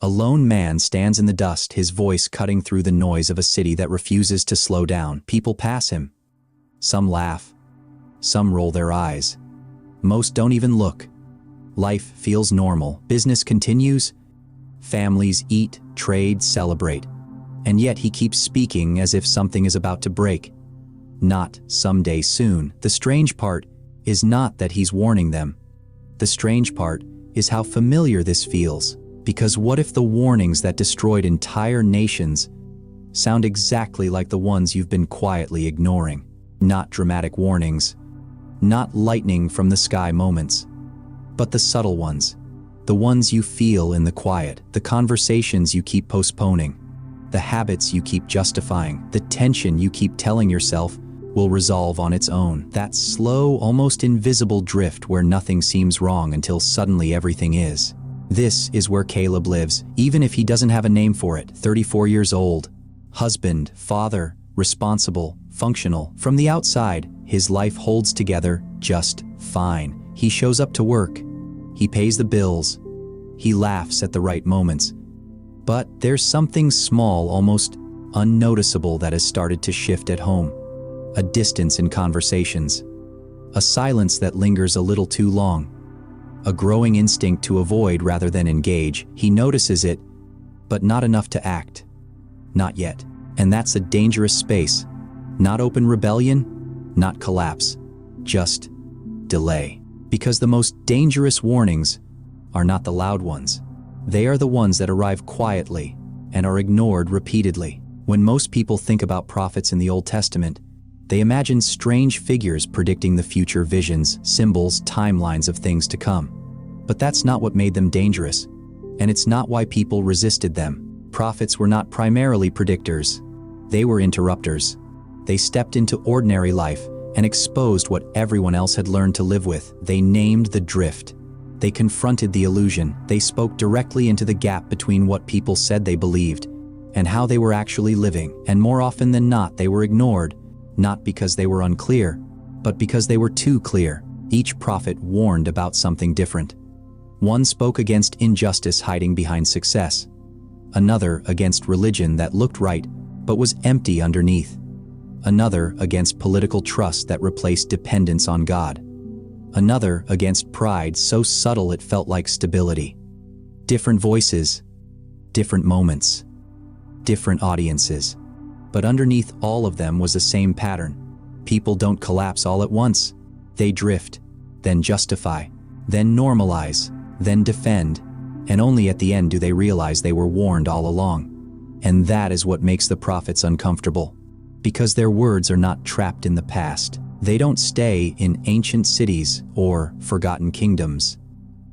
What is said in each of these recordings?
A lone man stands in the dust, his voice cutting through the noise of a city that refuses to slow down. People pass him. Some laugh. Some roll their eyes. Most don't even look. Life feels normal. Business continues. Families eat, trade, celebrate. And yet he keeps speaking as if something is about to break. Not someday soon. The strange part is not that he's warning them. The strange part is how familiar this feels. Because what if the warnings that destroyed entire nations sound exactly like the ones you've been quietly ignoring? Not dramatic warnings, not lightning from the sky moments, but the subtle ones, the ones you feel in the quiet, the conversations you keep postponing, the habits you keep justifying, the tension you keep telling yourself will resolve on its own. That slow, almost invisible drift where nothing seems wrong until suddenly everything is. This is where Caleb lives, even if he doesn't have a name for it. 34 years old, husband, father, responsible, functional. From the outside, his life holds together just fine. He shows up to work. He pays the bills. He laughs at the right moments. But there's something small, almost unnoticeable, that has started to shift at home. A distance in conversations. A silence that lingers a little too long. A growing instinct to avoid rather than engage. He notices it, but not enough to act. Not yet. And that's a dangerous space. Not open rebellion, not collapse, just delay. Because the most dangerous warnings are not the loud ones. They are the ones that arrive quietly and are ignored repeatedly. When most people think about prophets in the Old Testament, they imagine strange figures predicting the future, visions, symbols, timelines of things to come. But that's not what made them dangerous, and it's not why people resisted them. Prophets were not primarily predictors. They were interrupters. They stepped into ordinary life and exposed what everyone else had learned to live with. They named the drift. They confronted the illusion. They spoke directly into the gap between what people said they believed and how they were actually living. And more often than not, they were ignored, not because they were unclear, but because they were too clear. Each prophet warned about something different. One spoke against injustice hiding behind success. Another against religion that looked right but was empty underneath. Another against political trust that replaced dependence on God. Another against pride so subtle it felt like stability. Different voices, different moments, different audiences. But underneath all of them was the same pattern. People don't collapse all at once. They drift, then justify, then normalize, then defend, and only at the end do they realize they were warned all along. And that is what makes the prophets uncomfortable. Because their words are not trapped in the past. They don't stay in ancient cities or forgotten kingdoms.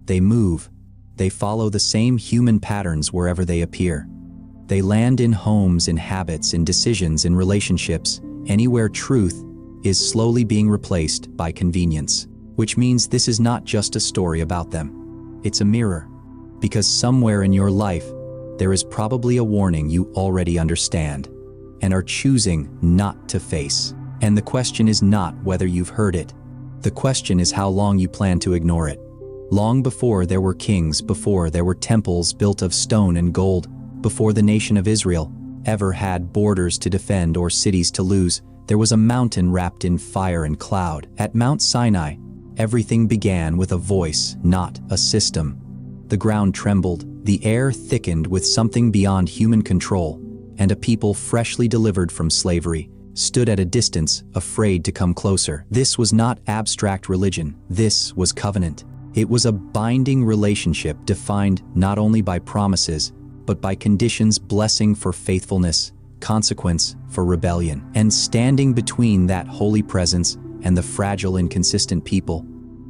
They move. They follow the same human patterns wherever they appear. They land in homes, in habits, in decisions, in relationships, anywhere truth is slowly being replaced by convenience. Which means this is not just a story about them. It's a mirror. Because somewhere in your life, there is probably a warning you already understand and are choosing not to face. And the question is not whether you've heard it. The question is how long you plan to ignore it. Long before there were kings, before there were temples built of stone and gold, before the nation of Israel ever had borders to defend or cities to lose, there was a mountain wrapped in fire and cloud. At Mount Sinai, everything began with a voice, not a system. The ground trembled, the air thickened with something beyond human control, and a people freshly delivered from slavery stood at a distance, afraid to come closer. This was not abstract religion. This was covenant. It was a binding relationship defined not only by promises, but by conditions, blessing for faithfulness, consequence for rebellion. And standing between that holy presence and the fragile, inconsistent people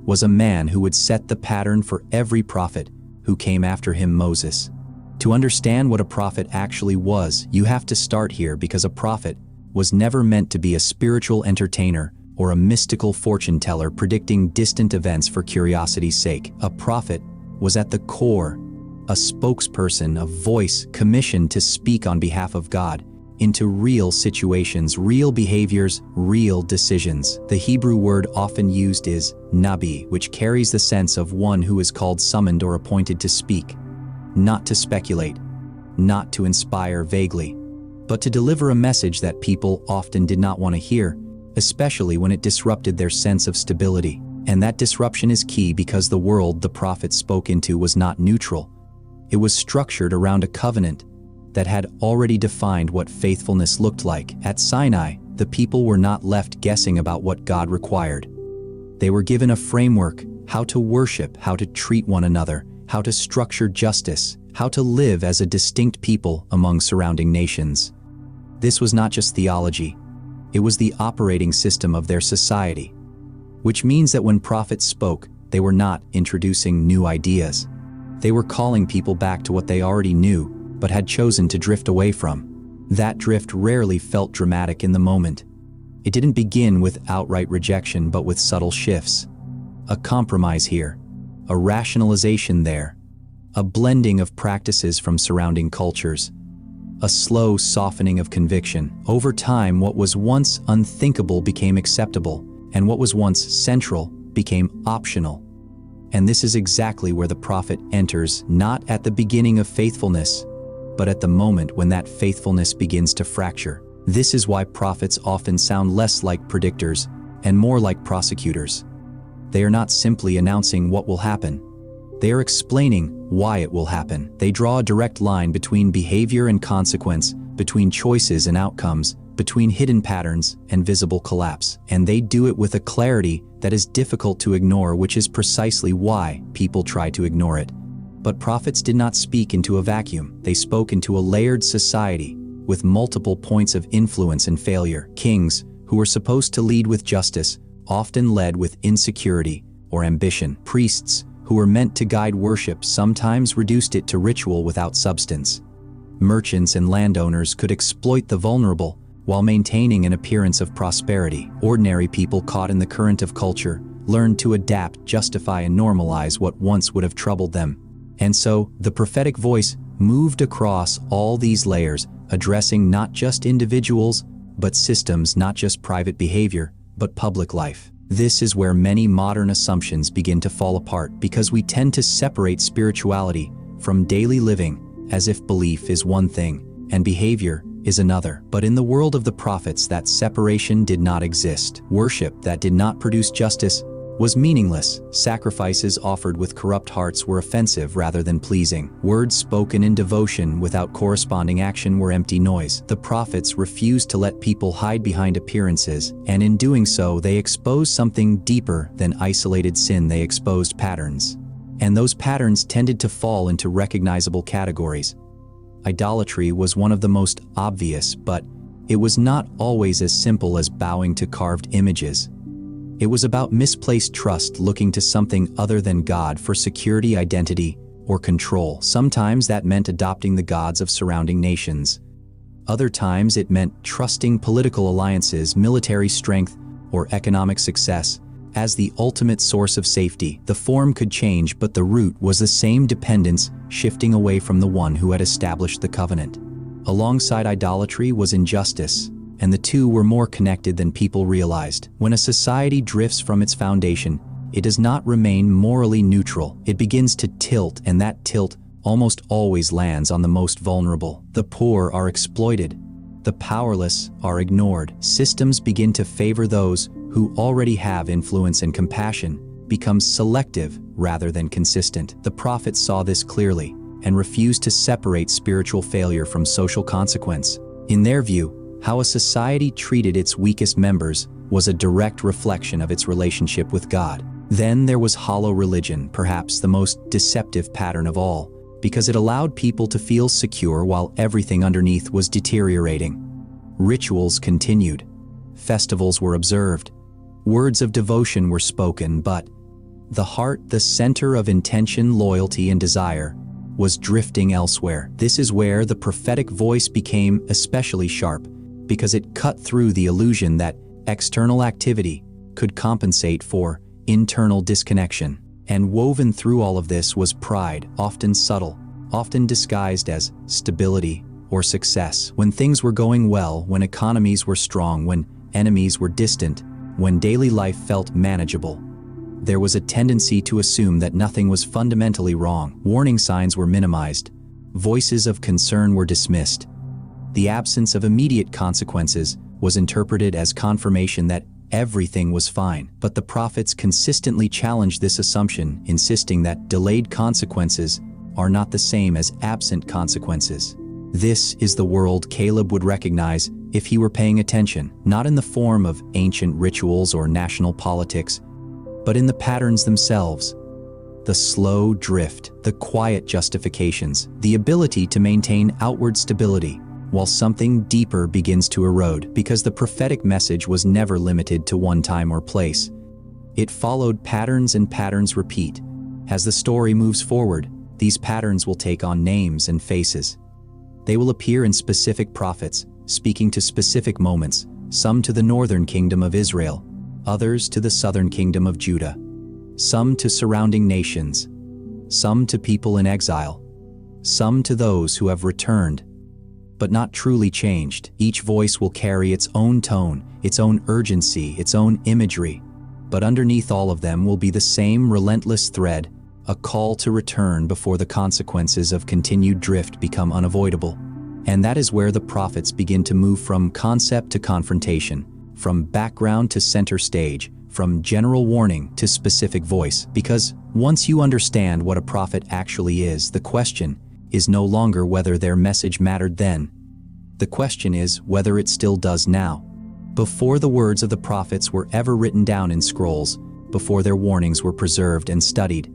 was a man who would set the pattern for every prophet who came after him, Moses. To understand what a prophet actually was, you have to start here, because a prophet was never meant to be a spiritual entertainer or a mystical fortune teller predicting distant events for curiosity's sake. A prophet was at the core a spokesperson, a voice commissioned to speak on behalf of God into real situations, real behaviors, real decisions. The Hebrew word often used is nabi, which carries the sense of one who is called, summoned, or appointed to speak. not to speculate, not to inspire vaguely, but to deliver a message that people often did not want to hear, especially when it disrupted their sense of stability. And that disruption is key because the world the prophet spoke into was not neutral. It was structured around a covenant that had already defined what faithfulness looked like. At Sinai, the people were not left guessing about what God required. They were given a framework, how to worship, how to treat one another, how to structure justice, how to live as a distinct people among surrounding nations. This was not just theology, it was the operating system of their society. Which means that when prophets spoke, they were not introducing new ideas. They were calling people back to what they already knew, but had chosen to drift away from. That drift rarely felt dramatic in the moment. It didn't begin with outright rejection, but with subtle shifts. A compromise here, a rationalization there, a blending of practices from surrounding cultures, a slow softening of conviction. Over time, what was once unthinkable became acceptable, and what was once central became optional. And this is exactly where the prophet enters, not at the beginning of faithfulness, but at the moment when that faithfulness begins to fracture. This is why prophets often sound less like predictors and more like prosecutors. They are not simply announcing what will happen. They are explaining why it will happen. They draw a direct line between behavior and consequence, between choices and outcomes, between hidden patterns and visible collapse. And they do it with a clarity that is difficult to ignore, which is precisely why people try to ignore it. But prophets did not speak into a vacuum. They spoke into a layered society with multiple points of influence and failure. Kings, who were supposed to lead with justice, often led with insecurity or ambition. Priests, who were meant to guide worship, sometimes reduced it to ritual without substance. Merchants and landowners could exploit the vulnerable while maintaining an appearance of prosperity. Ordinary people caught in the current of culture learned to adapt, justify, and normalize what once would have troubled them. And so, the prophetic voice moved across all these layers, addressing not just individuals, but systems, not just private behavior, but public life. This is where many modern assumptions begin to fall apart, because we tend to separate spirituality from daily living as if belief is one thing and behavior is another. But in the world of the prophets, that separation did not exist. Worship that did not produce justice was meaningless. Sacrifices offered with corrupt hearts were offensive rather than pleasing. Words spoken in devotion without corresponding action were empty noise. The prophets refused to let people hide behind appearances, and in doing so, they exposed something deeper than isolated sin. They exposed patterns. And those patterns tended to fall into recognizable categories. Idolatry was one of the most obvious, but it was not always as simple as bowing to carved images. It was about misplaced trust, looking to something other than God for security, identity, or control. Sometimes that meant adopting the gods of surrounding nations. Other times it meant trusting political alliances, military strength, or economic success as the ultimate source of safety. The form could change, but the root was the same: dependence, shifting away from the one who had established the covenant. Alongside idolatry was injustice, and the two were more connected than people realized. When a society drifts from its foundation, it does not remain morally neutral. It begins to tilt, and that tilt almost always lands on the most vulnerable. The poor are exploited. The powerless are ignored. Systems begin to favor those who already have influence, and compassion becomes selective rather than consistent. The prophets saw this clearly and refused to separate spiritual failure from social consequence. In their view, how a society treated its weakest members was a direct reflection of its relationship with God. Then there was hollow religion, perhaps the most deceptive pattern of all, because it allowed people to feel secure while everything underneath was deteriorating. Rituals continued. Festivals were observed. Words of devotion were spoken, but the heart, the center of intention, loyalty, and desire, was drifting elsewhere. This is where the prophetic voice became especially sharp, because it cut through the illusion that external activity could compensate for internal disconnection. And woven through all of this was pride, often subtle, often disguised as stability or success. When things were going well, when economies were strong, when enemies were distant, when daily life felt manageable, there was a tendency to assume that nothing was fundamentally wrong. Warning signs were minimized. Voices of concern were dismissed. The absence of immediate consequences was interpreted as confirmation that everything was fine. But the prophets consistently challenged this assumption, insisting that delayed consequences are not the same as absent consequences. This is the world Caleb would recognize if he were paying attention, not in the form of ancient rituals or national politics, but in the patterns themselves. The slow drift, the quiet justifications, the ability to maintain outward stability, while something deeper begins to erode, because the prophetic message was never limited to one time or place. It followed patterns, and patterns repeat. As the story moves forward, these patterns will take on names and faces. They will appear in specific prophets, speaking to specific moments, some to the northern kingdom of Israel, others to the southern kingdom of Judah, some to surrounding nations, some to people in exile, some to those who have returned, but not truly changed. Each voice will carry its own tone, its own urgency, its own imagery, but underneath all of them will be the same relentless thread, a call to return before the consequences of continued drift become unavoidable. And that is where the prophets begin to move from concept to confrontation, from background to center stage, from general warning to specific voice. Because once you understand what a prophet actually is, the question is no longer whether their message mattered then. The question is whether it still does now. Before the words of the prophets were ever written down in scrolls, before their warnings were preserved and studied,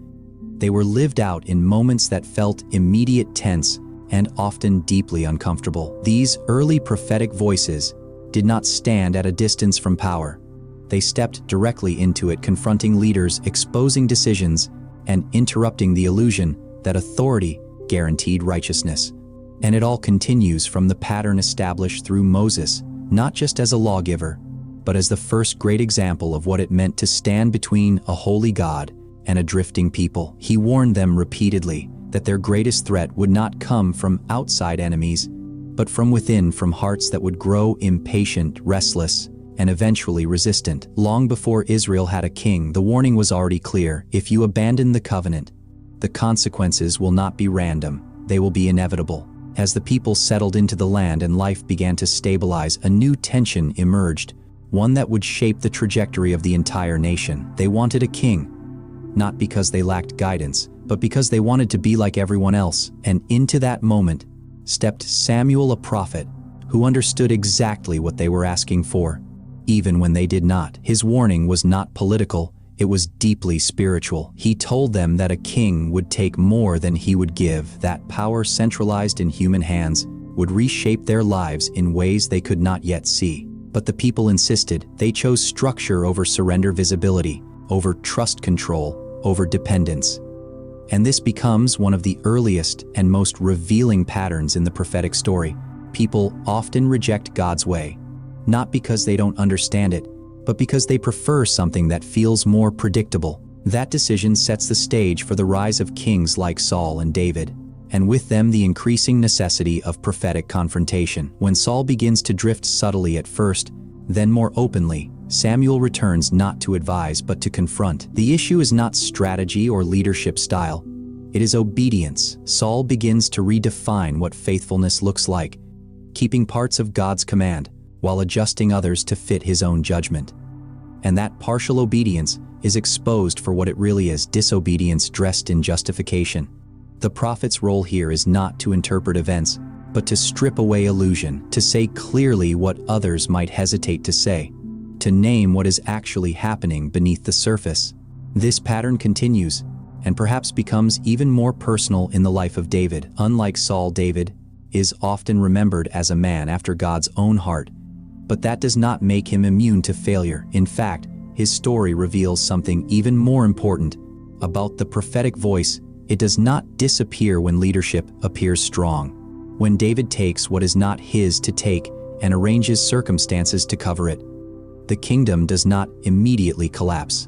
they were lived out in moments that felt immediate, tense, and often deeply uncomfortable. These early prophetic voices did not stand at a distance from power. They stepped directly into it, confronting leaders, exposing decisions, and interrupting the illusion that authority guaranteed righteousness. And it all continues from the pattern established through Moses, not just as a lawgiver, but as the first great example of what it meant to stand between a holy God and a drifting people. He warned them repeatedly that their greatest threat would not come from outside enemies, but from within, from hearts that would grow impatient, restless, and eventually resistant. Long before Israel had a king, the warning was already clear. If you abandon the covenant, the consequences will not be random, they will be inevitable. As the people settled into the land and life began to stabilize, a new tension emerged, one that would shape the trajectory of the entire nation. They wanted a king, not because they lacked guidance, but because they wanted to be like everyone else. And into that moment stepped Samuel, a prophet, who understood exactly what they were asking for, even when they did not. His warning was not political, it was deeply spiritual. He told them that a king would take more than he would give, that power centralized in human hands would reshape their lives in ways they could not yet see. But the people insisted. They chose structure over surrender, visibility over trust, control over dependence. And this becomes one of the earliest and most revealing patterns in the prophetic story. People often reject God's way, not because they don't understand it, but because they prefer something that feels more predictable. That decision sets the stage for the rise of kings like Saul and David, and with them the increasing necessity of prophetic confrontation. When Saul begins to drift subtly at first, then more openly, Samuel returns not to advise but to confront. The issue is not strategy or leadership style, it is obedience. Saul begins to redefine what faithfulness looks like, keeping parts of God's command while adjusting others to fit his own judgment. And that partial obedience is exposed for what it really is: disobedience dressed in justification. The prophet's role here is not to interpret events, but to strip away illusion, to say clearly what others might hesitate to say, to name what is actually happening beneath the surface. This pattern continues, and perhaps becomes even more personal in the life of David. Unlike Saul, David is often remembered as a man after God's own heart, but that does not make him immune to failure. In fact, his story reveals something even more important about the prophetic voice. It does not disappear when leadership appears strong. When David takes what is not his to take and arranges circumstances to cover it, the kingdom does not immediately collapse.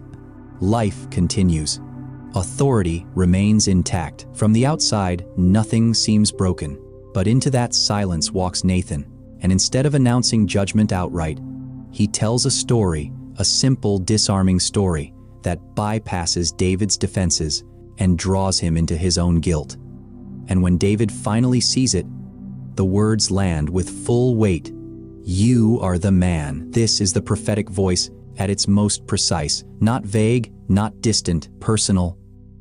Life continues. Authority remains intact. From the outside, nothing seems broken. But into that silence walks Nathan, and instead of announcing judgment outright, he tells a story, a simple, disarming story that bypasses David's defenses and draws him into his own guilt. And when David finally sees it, the words land with full weight. "You are the man." This is the prophetic voice at its most precise, not vague, not distant, personal,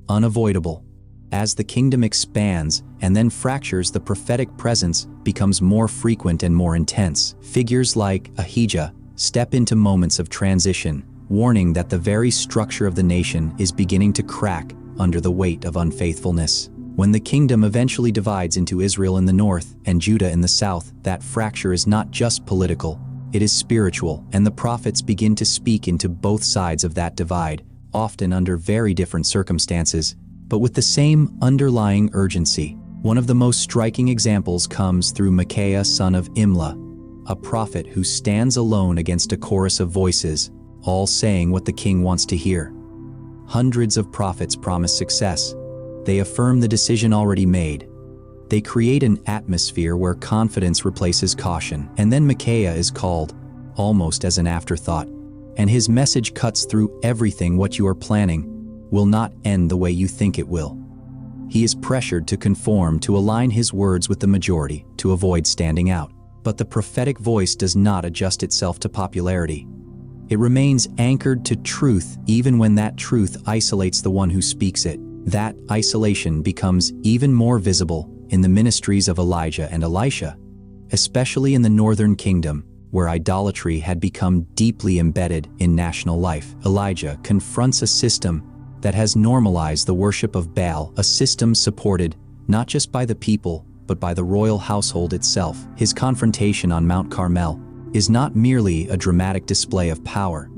unavoidable. As the kingdom expands and then fractures, the prophetic presence becomes more frequent and more intense. Figures like Ahijah step into moments of transition, warning that the very structure of the nation is beginning to crack under the weight of unfaithfulness. When the kingdom eventually divides into Israel in the north and Judah in the south, that fracture is not just political, it is spiritual, and the prophets begin to speak into both sides of that divide, often under very different circumstances, but with the same underlying urgency. One of the most striking examples comes through Micaiah, son of Imlah, a prophet who stands alone against a chorus of voices, all saying what the king wants to hear. Hundreds of prophets promise success. They affirm the decision already made. They create an atmosphere where confidence replaces caution. And then Micaiah is called, almost as an afterthought, and his message cuts through everything. What you are planning will not end the way you think it will. He is pressured to conform, to align his words with the majority, to avoid standing out. But the prophetic voice does not adjust itself to popularity. It remains anchored to truth even when that truth isolates the one who speaks it. That isolation becomes even more visible in the ministries of Elijah and Elisha, especially in the northern kingdom, where idolatry had become deeply embedded in national life. Elijah confronts a system that has normalized the worship of Baal, a system supported not just by the people, but by the royal household itself. His confrontation on Mount Carmel is not merely a dramatic display of power.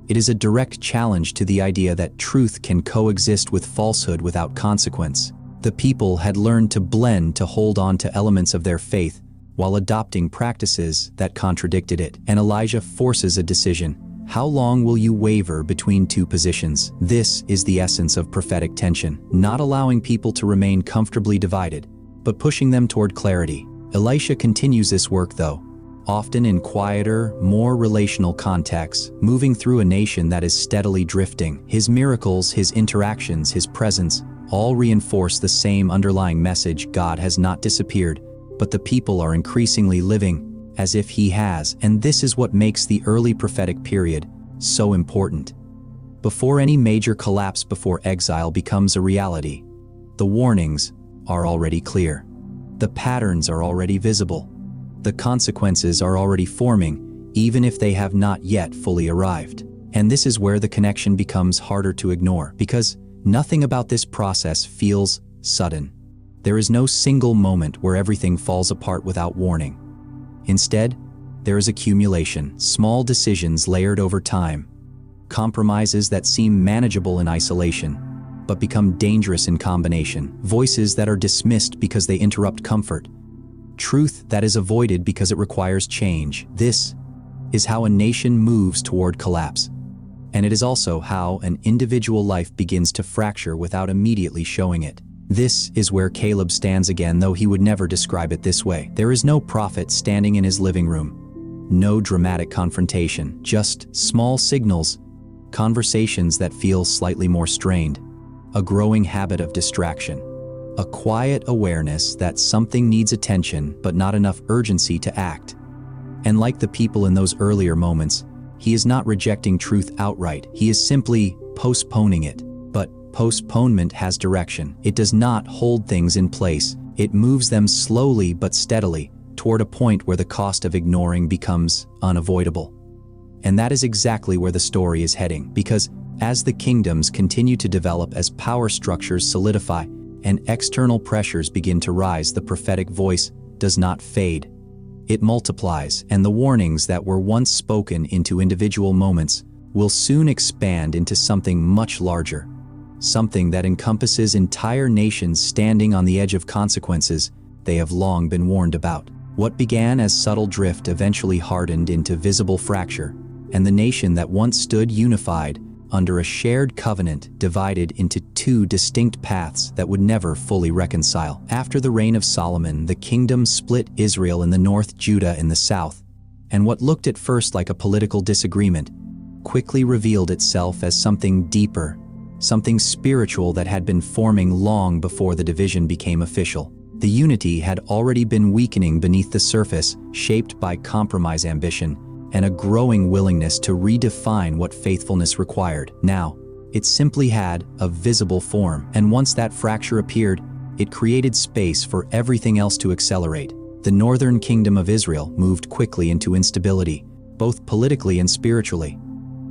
It is a direct challenge to the idea that truth can coexist with falsehood without consequence. The people had learned to blend, to hold on to elements of their faith while adopting practices that contradicted it. And Elijah forces a decision. How long will you waver between two positions? This is the essence of prophetic tension, not allowing people to remain comfortably divided, but pushing them toward clarity. Elisha continues this work, though, often in quieter, more relational contexts, moving through a nation that is steadily drifting. His miracles, his interactions, his presence all reinforce the same underlying message: God has not disappeared, but the people are increasingly living as if he has. And this is what makes the early prophetic period so important. Before any major collapse, before exile becomes a reality, the warnings are already clear. The patterns are already visible. The consequences are already forming, even if they have not yet fully arrived. And this is where the connection becomes harder to ignore, because nothing about this process feels sudden. There is no single moment where everything falls apart without warning. Instead, there is accumulation, small decisions layered over time, compromises that seem manageable in isolation, but become dangerous in combination, voices that are dismissed because they interrupt comfort, truth that is avoided because it requires change. This is how a nation moves toward collapse. And it is also how an individual life begins to fracture without immediately showing it. This is where Caleb stands again, though he would never describe it this way. There is no prophet standing in his living room, no dramatic confrontation, just small signals, conversations that feel slightly more strained, a growing habit of distraction, a quiet awareness that something needs attention but not enough urgency to act. And like the people in those earlier moments, he is not rejecting truth outright, he is simply postponing it. But postponement has direction. It does not hold things in place. It moves them slowly but steadily toward a point where the cost of ignoring becomes unavoidable. And that is exactly where the story is heading, because as the kingdoms continue to develop, as power structures solidify, and external pressures begin to rise, the prophetic voice does not fade. It multiplies, and the warnings that were once spoken into individual moments will soon expand into something much larger. Something that encompasses entire nations standing on the edge of consequences they have long been warned about. What began as subtle drift eventually hardened into visible fracture, and the nation that once stood unified under a shared covenant divided into two distinct paths that would never fully reconcile. After the reign of Solomon, the kingdom split, Israel in the north, Judah in the south, and what looked at first like a political disagreement quickly revealed itself as something deeper, something spiritual that had been forming long before the division became official. The unity had already been weakening beneath the surface, shaped by compromise ambition and a growing willingness to redefine what faithfulness required. Now, it simply had a visible form, and once that fracture appeared, it created space for everything else to accelerate. The northern kingdom of Israel moved quickly into instability, both politically and spiritually.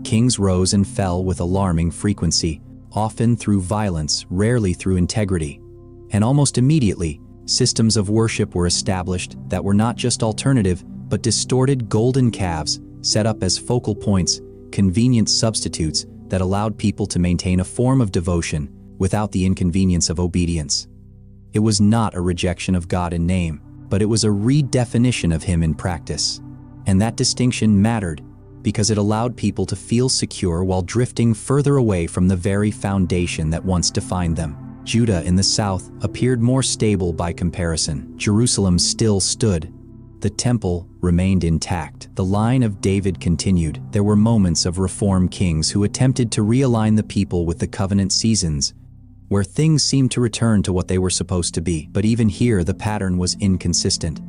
Kings rose and fell with alarming frequency, often through violence, rarely through integrity. And almost immediately, systems of worship were established that were not just alternative, but distorted golden calves set up as focal points, convenient substitutes that allowed people to maintain a form of devotion without the inconvenience of obedience. It was not a rejection of God in name, but it was a redefinition of Him in practice. And that distinction mattered because it allowed people to feel secure while drifting further away from the very foundation that once defined them. Judah in the south appeared more stable by comparison. Jerusalem still stood. The temple remained intact. The line of David continued. There were moments of reform kings who attempted to realign the people with the covenant seasons, where things seemed to return to what they were supposed to be. But even here, the pattern was inconsistent.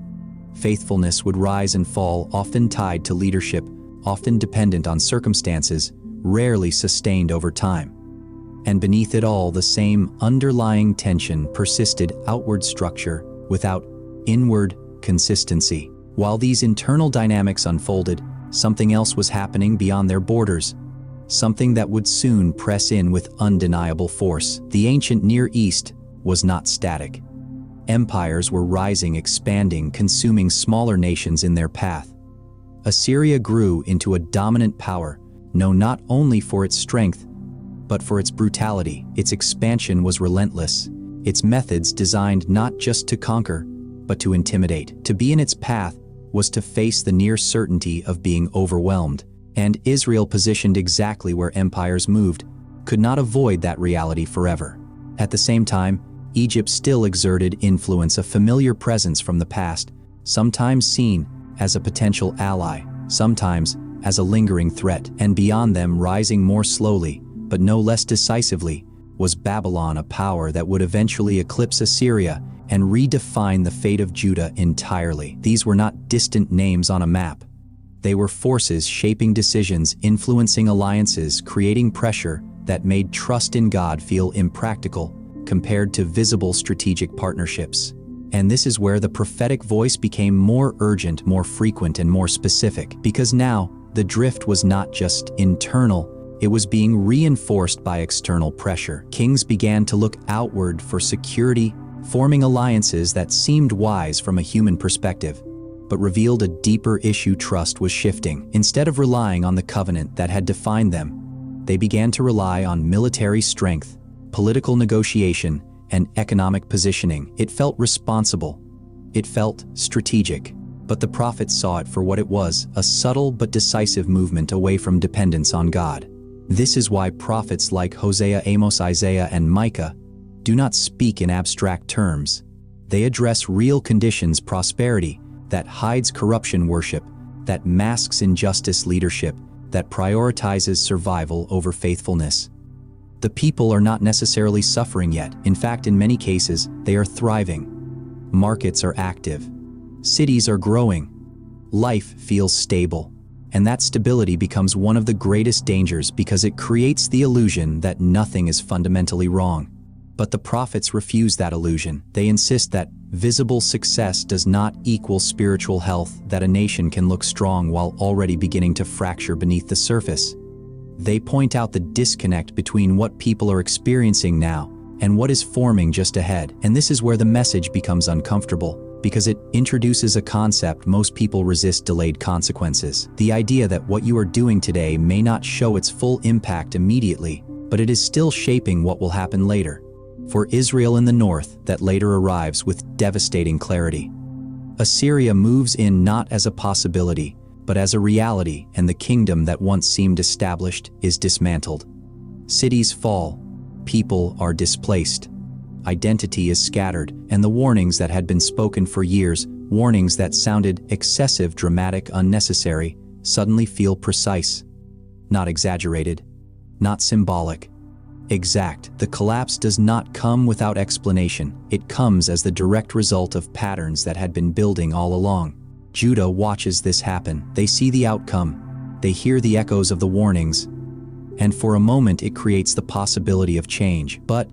Faithfulness would rise and fall, often tied to leadership, often dependent on circumstances, rarely sustained over time. And beneath it all, the same underlying tension persisted: outward structure without inward consistency. While these internal dynamics unfolded, something else was happening beyond their borders, something that would soon press in with undeniable force. The ancient Near East was not static. Empires were rising, expanding, consuming smaller nations in their path. Assyria grew into a dominant power, known not only for its strength, but for its brutality. Its expansion was relentless, its methods designed not just to conquer, but to intimidate. To be in its path was to face the near certainty of being overwhelmed, and Israel, positioned exactly where empires moved, could not avoid that reality forever. At the same time, Egypt still exerted influence, a familiar presence from the past, sometimes seen as a potential ally, sometimes as a lingering threat. And beyond them, rising more slowly, but no less decisively, was Babylon, a power that would eventually eclipse Assyria and redefine the fate of Judah entirely. These were not distant names on a map. They were forces shaping decisions, influencing alliances, creating pressure that made trust in God feel impractical compared to visible strategic partnerships. And this is where the prophetic voice became more urgent, more frequent, and more specific, because now the drift was not just internal, it was being reinforced by external pressure. Kings began to look outward for security, forming alliances that seemed wise from a human perspective, but revealed a deeper issue. Trust was shifting. Instead of relying on the covenant that had defined them, they began to rely on military strength, political negotiation, and economic positioning. It felt responsible. It felt strategic. But the prophets saw it for what it was: a subtle but decisive movement away from dependence on God. This is why prophets like Hosea, Amos, Isaiah, and Micah do not speak in abstract terms. They address real conditions: prosperity that hides corruption, worship that masks injustice, leadership that prioritizes survival over faithfulness. The people are not necessarily suffering yet. In fact, in many cases, they are thriving. Markets are active. Cities are growing. Life feels stable. And that stability becomes one of the greatest dangers because it creates the illusion that nothing is fundamentally wrong. But the prophets refuse that illusion. They insist that visible success does not equal spiritual health, that a nation can look strong while already beginning to fracture beneath the surface. They point out the disconnect between what people are experiencing now and what is forming just ahead. And this is where the message becomes uncomfortable, because it introduces a concept most people resist: delayed consequences. The idea that what you are doing today may not show its full impact immediately, but it is still shaping what will happen later. For Israel in the north, that later arrives with devastating clarity. Assyria moves in not as a possibility, but as a reality, and the kingdom that once seemed established is dismantled. Cities fall, people are displaced, identity is scattered, and the warnings that had been spoken for years, warnings that sounded excessive, dramatic, unnecessary, suddenly feel precise. not exaggerated, not symbolic. Exact. The collapse does not come without explanation. It comes as the direct result of patterns that had been building all along. Judah watches this happen. They see the outcome. They hear the echoes of the warnings. And for a moment it creates the possibility of change. But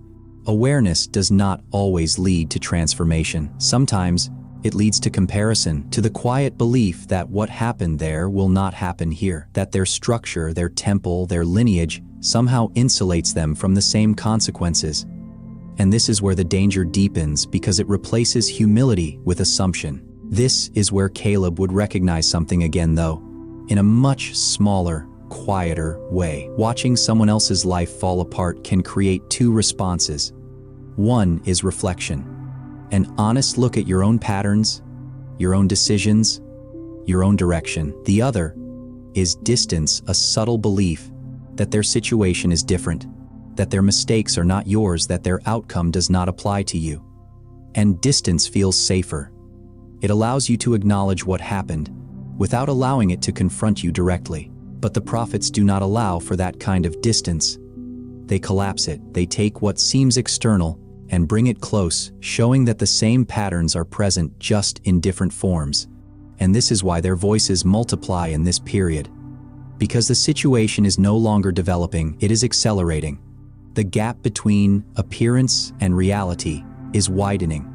awareness does not always lead to transformation. Sometimes it leads to comparison, to the quiet belief that what happened there will not happen here, that their structure, their temple, their lineage somehow insulates them from the same consequences. And this is where the danger deepens, because it replaces humility with assumption. This is where Caleb would recognize something again, though, in a much smaller, quieter way. Watching someone else's life fall apart can create two responses. One is reflection, an honest look at your own patterns, your own decisions, your own direction. The other is distance, a subtle belief that their situation is different, that their mistakes are not yours, that their outcome does not apply to you. And distance feels safer. It allows you to acknowledge what happened without allowing it to confront you directly. But the prophets do not allow for that kind of distance. They collapse it. They take what seems external and bring it close, showing that the same patterns are present, just in different forms. And this is why their voices multiply in this period. Because the situation is no longer developing, it is accelerating. The gap between appearance and reality is widening.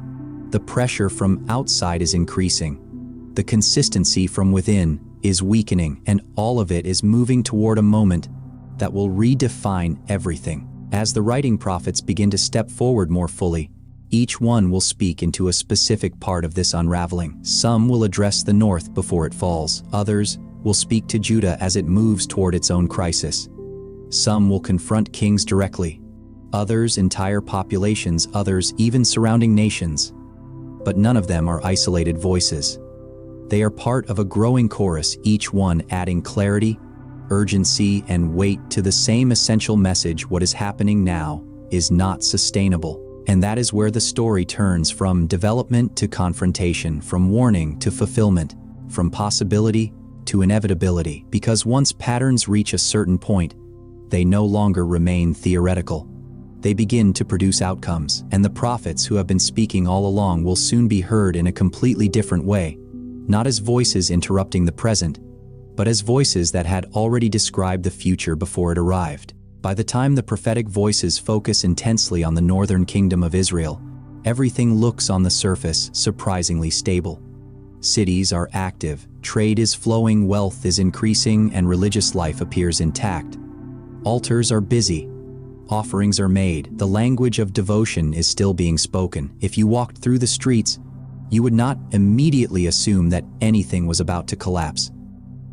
The pressure from outside is increasing. The consistency from within is weakening, and all of it is moving toward a moment that will redefine everything. As the writing prophets begin to step forward more fully, each one will speak into a specific part of this unraveling. Some will address the north before it falls. Others will speak to Judah as it moves toward its own crisis. Some will confront kings directly. Others entire populations, others even surrounding nations. But none of them are isolated voices. They are part of a growing chorus, each one adding clarity, urgency, and weight to the same essential message: what is happening now is not sustainable. And that is where the story turns from development to confrontation, from warning to fulfillment, from possibility to inevitability. Because once patterns reach a certain point, they no longer remain theoretical. They begin to produce outcomes, and the prophets who have been speaking all along will soon be heard in a completely different way. Not as voices interrupting the present, but as voices that had already described the future before it arrived. By the time the prophetic voices focus intensely on the northern kingdom of Israel, everything looks on the surface surprisingly stable. Cities are active, trade is flowing, wealth is increasing, and religious life appears intact. Altars are busy, offerings are made, the language of devotion is still being spoken. If you walked through the streets, you would not immediately assume that anything was about to collapse.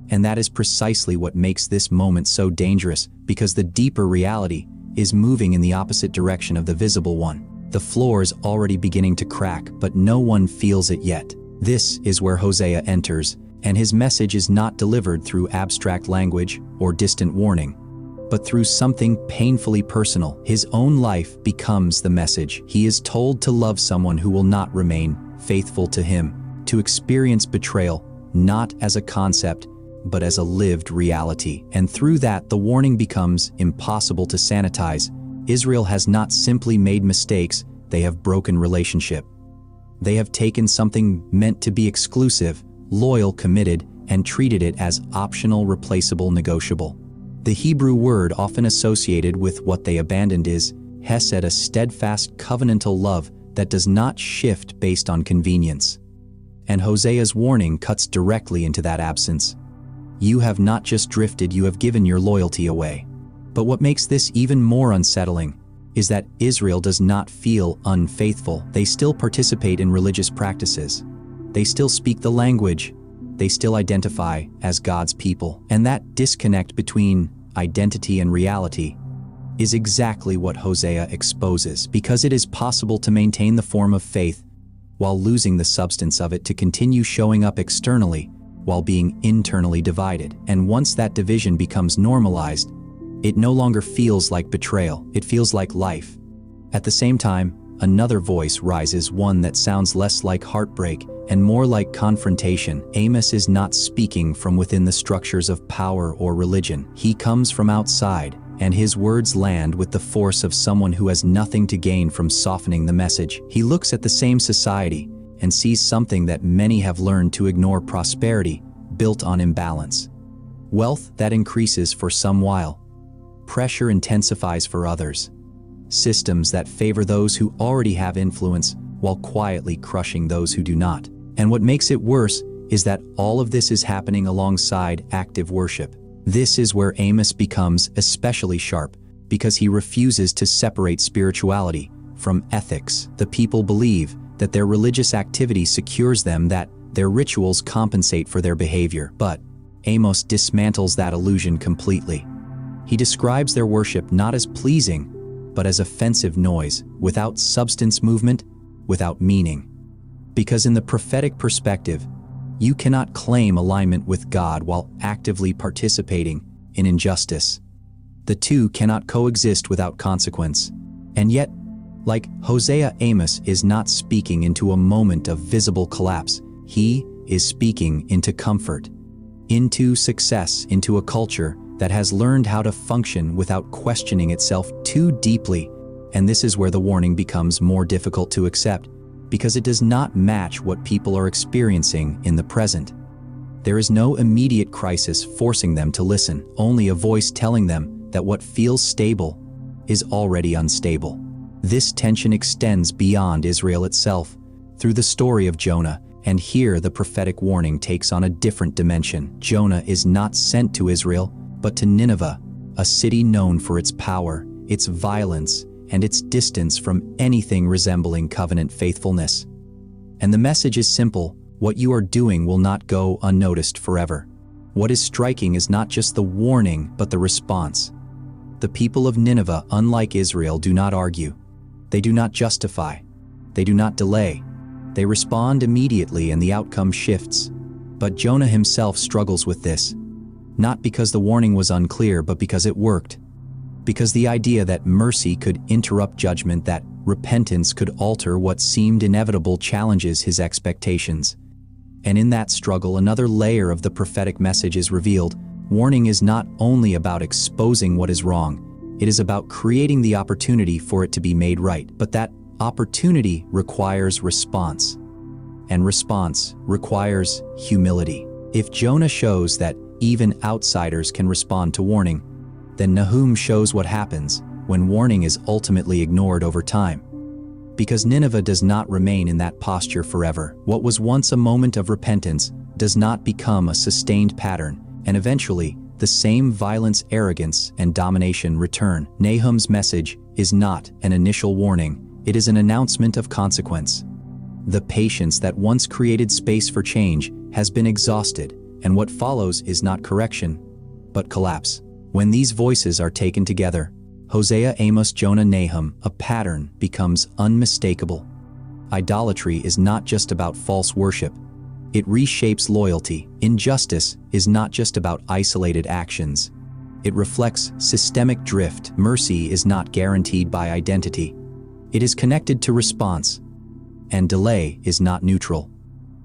And that is precisely what makes this moment so dangerous, because the deeper reality is moving in the opposite direction of the visible one. The floor is already beginning to crack, but no one feels it yet. This is where Hosea enters, and his message is not delivered through abstract language or distant warning, but through something painfully personal. His own life becomes the message. He is told to love someone who will not remain faithful to him, to experience betrayal, not as a concept, but as a lived reality. And through that, the warning becomes impossible to sanitize. Israel has not simply made mistakes, they have broken relationship. They have taken something meant to be exclusive, loyal, committed, and treated it as optional, replaceable, negotiable. The Hebrew word often associated with what they abandoned is hesed, a steadfast covenantal love that does not shift based on convenience. And Hosea's warning cuts directly into that absence. You have not just drifted, you have given your loyalty away. But what makes this even more unsettling is that Israel does not feel unfaithful. They still participate in religious practices. They still speak the language. They still identify as God's people. And that disconnect between identity and reality is exactly what Hosea exposes, because it is possible to maintain the form of faith while losing the substance of it, to continue showing up externally while being internally divided. And once that division becomes normalized, it no longer feels like betrayal, it feels like life. At the same time, another voice rises, one that sounds less like heartbreak and more like confrontation. Amos is not speaking from within the structures of power or religion. He comes from outside, and his words land with the force of someone who has nothing to gain from softening the message. He looks at the same society and sees something that many have learned to ignore: prosperity built on imbalance. Wealth that increases for some while, pressure intensifies for others. Systems that favor those who already have influence while quietly crushing those who do not. And what makes it worse is that all of this is happening alongside active worship. This is where Amos becomes especially sharp, because he refuses to separate spirituality from ethics. The people believe that their religious activity secures them, that their rituals compensate for their behavior. But Amos dismantles that illusion completely. He describes their worship not as pleasing, but as offensive noise, without substance, movement, without meaning. Because in the prophetic perspective, you cannot claim alignment with God while actively participating in injustice. The two cannot coexist without consequence. And yet, like Hosea, Amos is not speaking into a moment of visible collapse. He is speaking into comfort, into success, into a culture that has learned how to function without questioning itself too deeply. And this is where the warning becomes more difficult to accept, because it does not match what people are experiencing in the present. There is no immediate crisis forcing them to listen, only a voice telling them that what feels stable is already unstable. This tension extends beyond Israel itself, through the story of Jonah, and here the prophetic warning takes on a different dimension. Jonah is not sent to Israel, but to Nineveh, a city known for its power, its violence, and its distance from anything resembling covenant faithfulness. And the message is simple: what you are doing will not go unnoticed forever. What is striking is not just the warning, but the response. The people of Nineveh, unlike Israel, do not argue. They do not justify. They do not delay. They respond immediately, and the outcome shifts. But Jonah himself struggles with this, not because the warning was unclear, but because it worked. Because the idea that mercy could interrupt judgment, that repentance could alter what seemed inevitable, challenges his expectations. And in that struggle, another layer of the prophetic message is revealed. Warning is not only about exposing what is wrong, it is about creating the opportunity for it to be made right. But that opportunity requires response, and response requires humility. If Jonah shows that even outsiders can respond to warning, then Nahum shows what happens when warning is ultimately ignored over time. Because Nineveh does not remain in that posture forever. What was once a moment of repentance does not become a sustained pattern, and eventually, the same violence, arrogance, and domination return. Nahum's message is not an initial warning, it is an announcement of consequence. The patience that once created space for change has been exhausted, and what follows is not correction, but collapse. When these voices are taken together, Hosea, Amos, Jonah, Nahum, a pattern becomes unmistakable. Idolatry is not just about false worship. It reshapes loyalty. Injustice is not just about isolated actions. It reflects systemic drift. Mercy is not guaranteed by identity. It is connected to response. And delay is not neutral.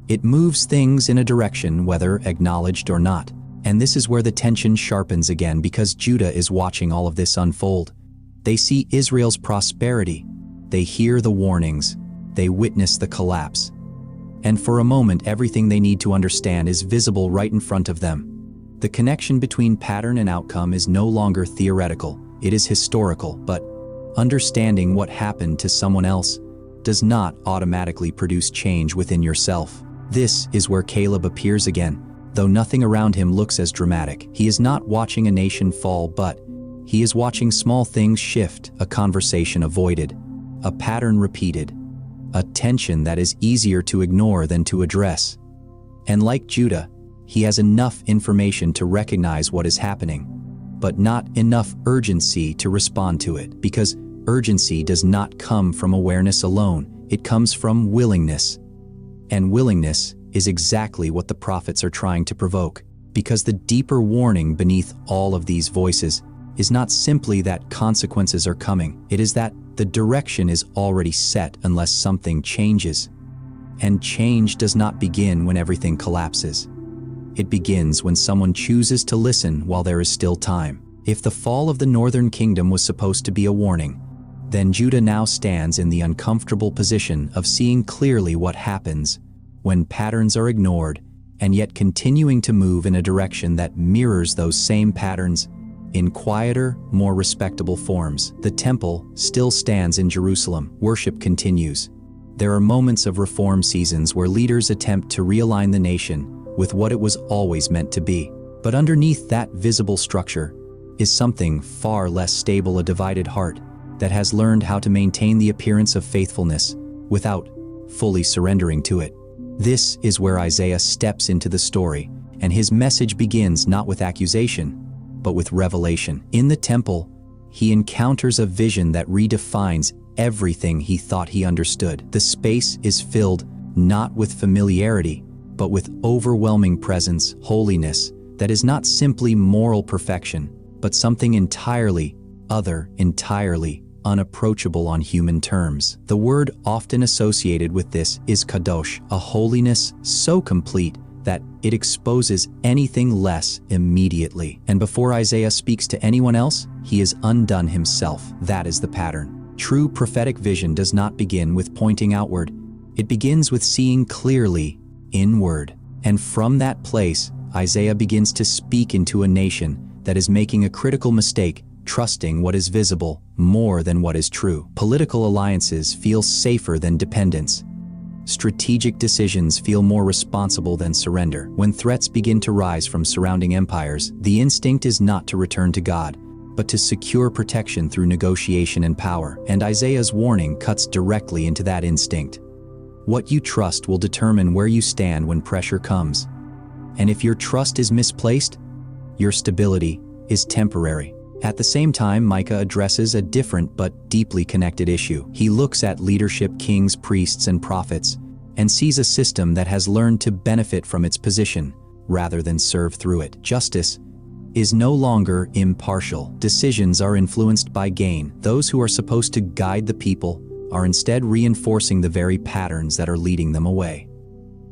It moves things in a direction, whether acknowledged or not. And this is where the tension sharpens again, because Judah is watching all of this unfold. They see Israel's prosperity. They hear the warnings. They witness the collapse. And for a moment, everything they need to understand is visible right in front of them. The connection between pattern and outcome is no longer theoretical. It is historical. But understanding what happened to someone else does not automatically produce change within yourself. This is where Caleb appears again. Though nothing around him looks as dramatic, he is not watching a nation fall, but he is watching small things shift, a conversation avoided, a pattern repeated, a tension that is easier to ignore than to address. And like Judah, he has enough information to recognize what is happening, but not enough urgency to respond to it, because urgency does not come from awareness alone, it comes from willingness. And willingness is exactly what the prophets are trying to provoke, because the deeper warning beneath all of these voices is not simply that consequences are coming. It is that the direction is already set unless something changes. And change does not begin when everything collapses. It begins when someone chooses to listen while there is still time. If the fall of the northern kingdom was supposed to be a warning, then Judah now stands in the uncomfortable position of seeing clearly what happens when patterns are ignored and yet continuing to move in a direction that mirrors those same patterns in quieter, more respectable forms. The temple still stands in Jerusalem. Worship continues. There are moments of reform seasons where leaders attempt to realign the nation with what it was always meant to be. But underneath that visible structure is something far less stable, a divided heart that has learned how to maintain the appearance of faithfulness without fully surrendering to it. This is where Isaiah steps into the story, and his message begins not with accusation, but with revelation. In the temple, he encounters a vision that redefines everything he thought he understood. The space is filled not with familiarity, but with overwhelming presence, holiness that is not simply moral perfection, but something entirely other, entirely unapproachable on human terms. The word often associated with this is kadosh, a holiness so complete that it exposes anything less immediately. And before Isaiah speaks to anyone else, he is undone himself. That is the pattern. True prophetic vision does not begin with pointing outward. It begins with seeing clearly inward. And from that place, Isaiah begins to speak into a nation that is making a critical mistake, trusting what is visible more than what is true. Political alliances feel safer than dependence. Strategic decisions feel more responsible than surrender. When threats begin to rise from surrounding empires, the instinct is not to return to God, but to secure protection through negotiation and power. And Isaiah's warning cuts directly into that instinct. What you trust will determine where you stand when pressure comes. And if your trust is misplaced, your stability is temporary. At the same time, Micah addresses a different but deeply connected issue. He looks at leadership, kings, priests, and prophets, and sees a system that has learned to benefit from its position rather than serve through it. Justice is no longer impartial. Decisions are influenced by gain. Those who are supposed to guide the people are instead reinforcing the very patterns that are leading them away.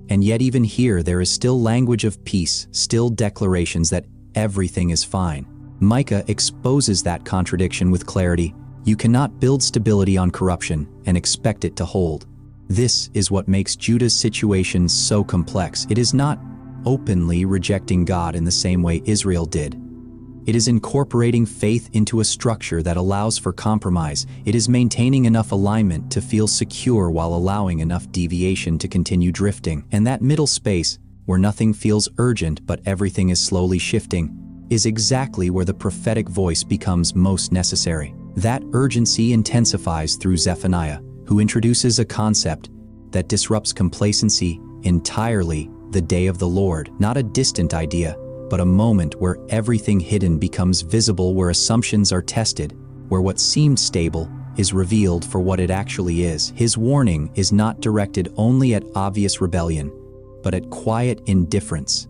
And yet even here, there is still language of peace, still declarations that everything is fine. Micah exposes that contradiction with clarity. You cannot build stability on corruption and expect it to hold. This is what makes Judah's situation so complex. It is not openly rejecting God in the same way Israel did. It is incorporating faith into a structure that allows for compromise. It is maintaining enough alignment to feel secure while allowing enough deviation to continue drifting. And that middle space, where nothing feels urgent but everything is slowly shifting, is exactly where the prophetic voice becomes most necessary. That urgency intensifies through Zephaniah, who introduces a concept that disrupts complacency entirely: the day of the Lord. Not a distant idea, but a moment where everything hidden becomes visible, where assumptions are tested, where what seemed stable is revealed for what it actually is. His warning is not directed only at obvious rebellion, but at quiet indifference,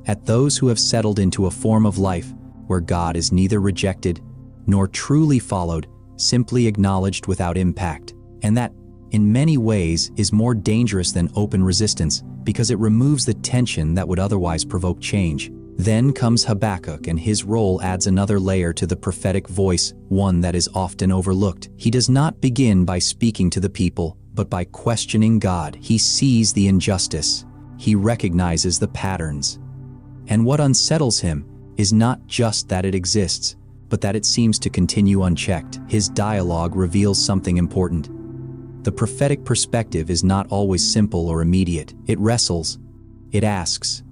at those who have settled into a form of life where God is neither rejected nor truly followed, simply acknowledged without impact. And that, in many ways, is more dangerous than open resistance, because it removes the tension that would otherwise provoke change. Then comes Habakkuk, and his role adds another layer to the prophetic voice, one that is often overlooked. He does not begin by speaking to the people, but by questioning God. He sees the injustice. He recognizes the patterns. And what unsettles him is not just that it exists, but that it seems to continue unchecked. His dialogue reveals something important. The prophetic perspective is not always simple or immediate. It wrestles, it asks,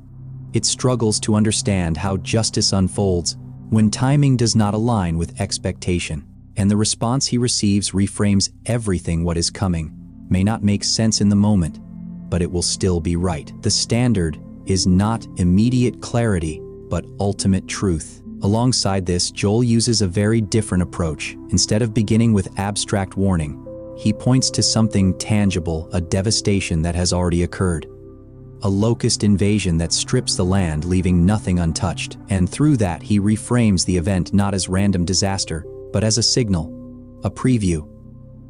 it struggles to understand how justice unfolds when timing does not align with expectation. And the response he receives reframes everything. What is coming may not make sense in the moment, but it will still be right. The standard is not immediate clarity, but ultimate truth. Alongside this, Joel uses a very different approach. Instead of beginning with abstract warning, he points to something tangible, a devastation that has already occurred. a locust invasion that strips the land, leaving nothing untouched. And through that, he reframes the event not as random disaster, but as a signal, a preview,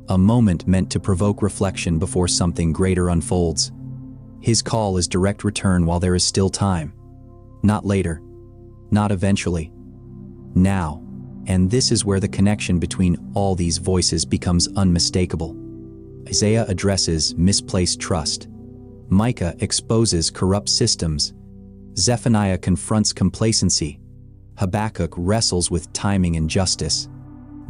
a moment meant to provoke reflection before something greater unfolds. His call is direct return while there is still time. Not later, not eventually, now. And this is where the connection between all these voices becomes unmistakable. Hosea addresses misplaced trust. Micah exposes corrupt systems. Zephaniah confronts complacency. Habakkuk wrestles with timing and justice.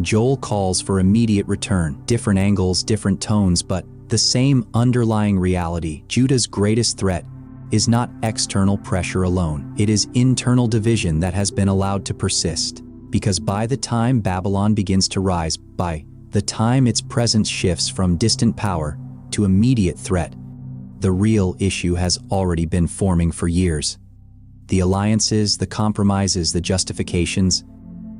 Joel calls for immediate return. Different angles, different tones, but the same underlying reality. Judah's greatest threat is not external pressure alone. It is internal division that has been allowed to persist. Because by the time Babylon begins to rise, by the time its presence shifts from distant power to immediate threat, the real issue has already been forming for years. The alliances, the compromises, the justifications,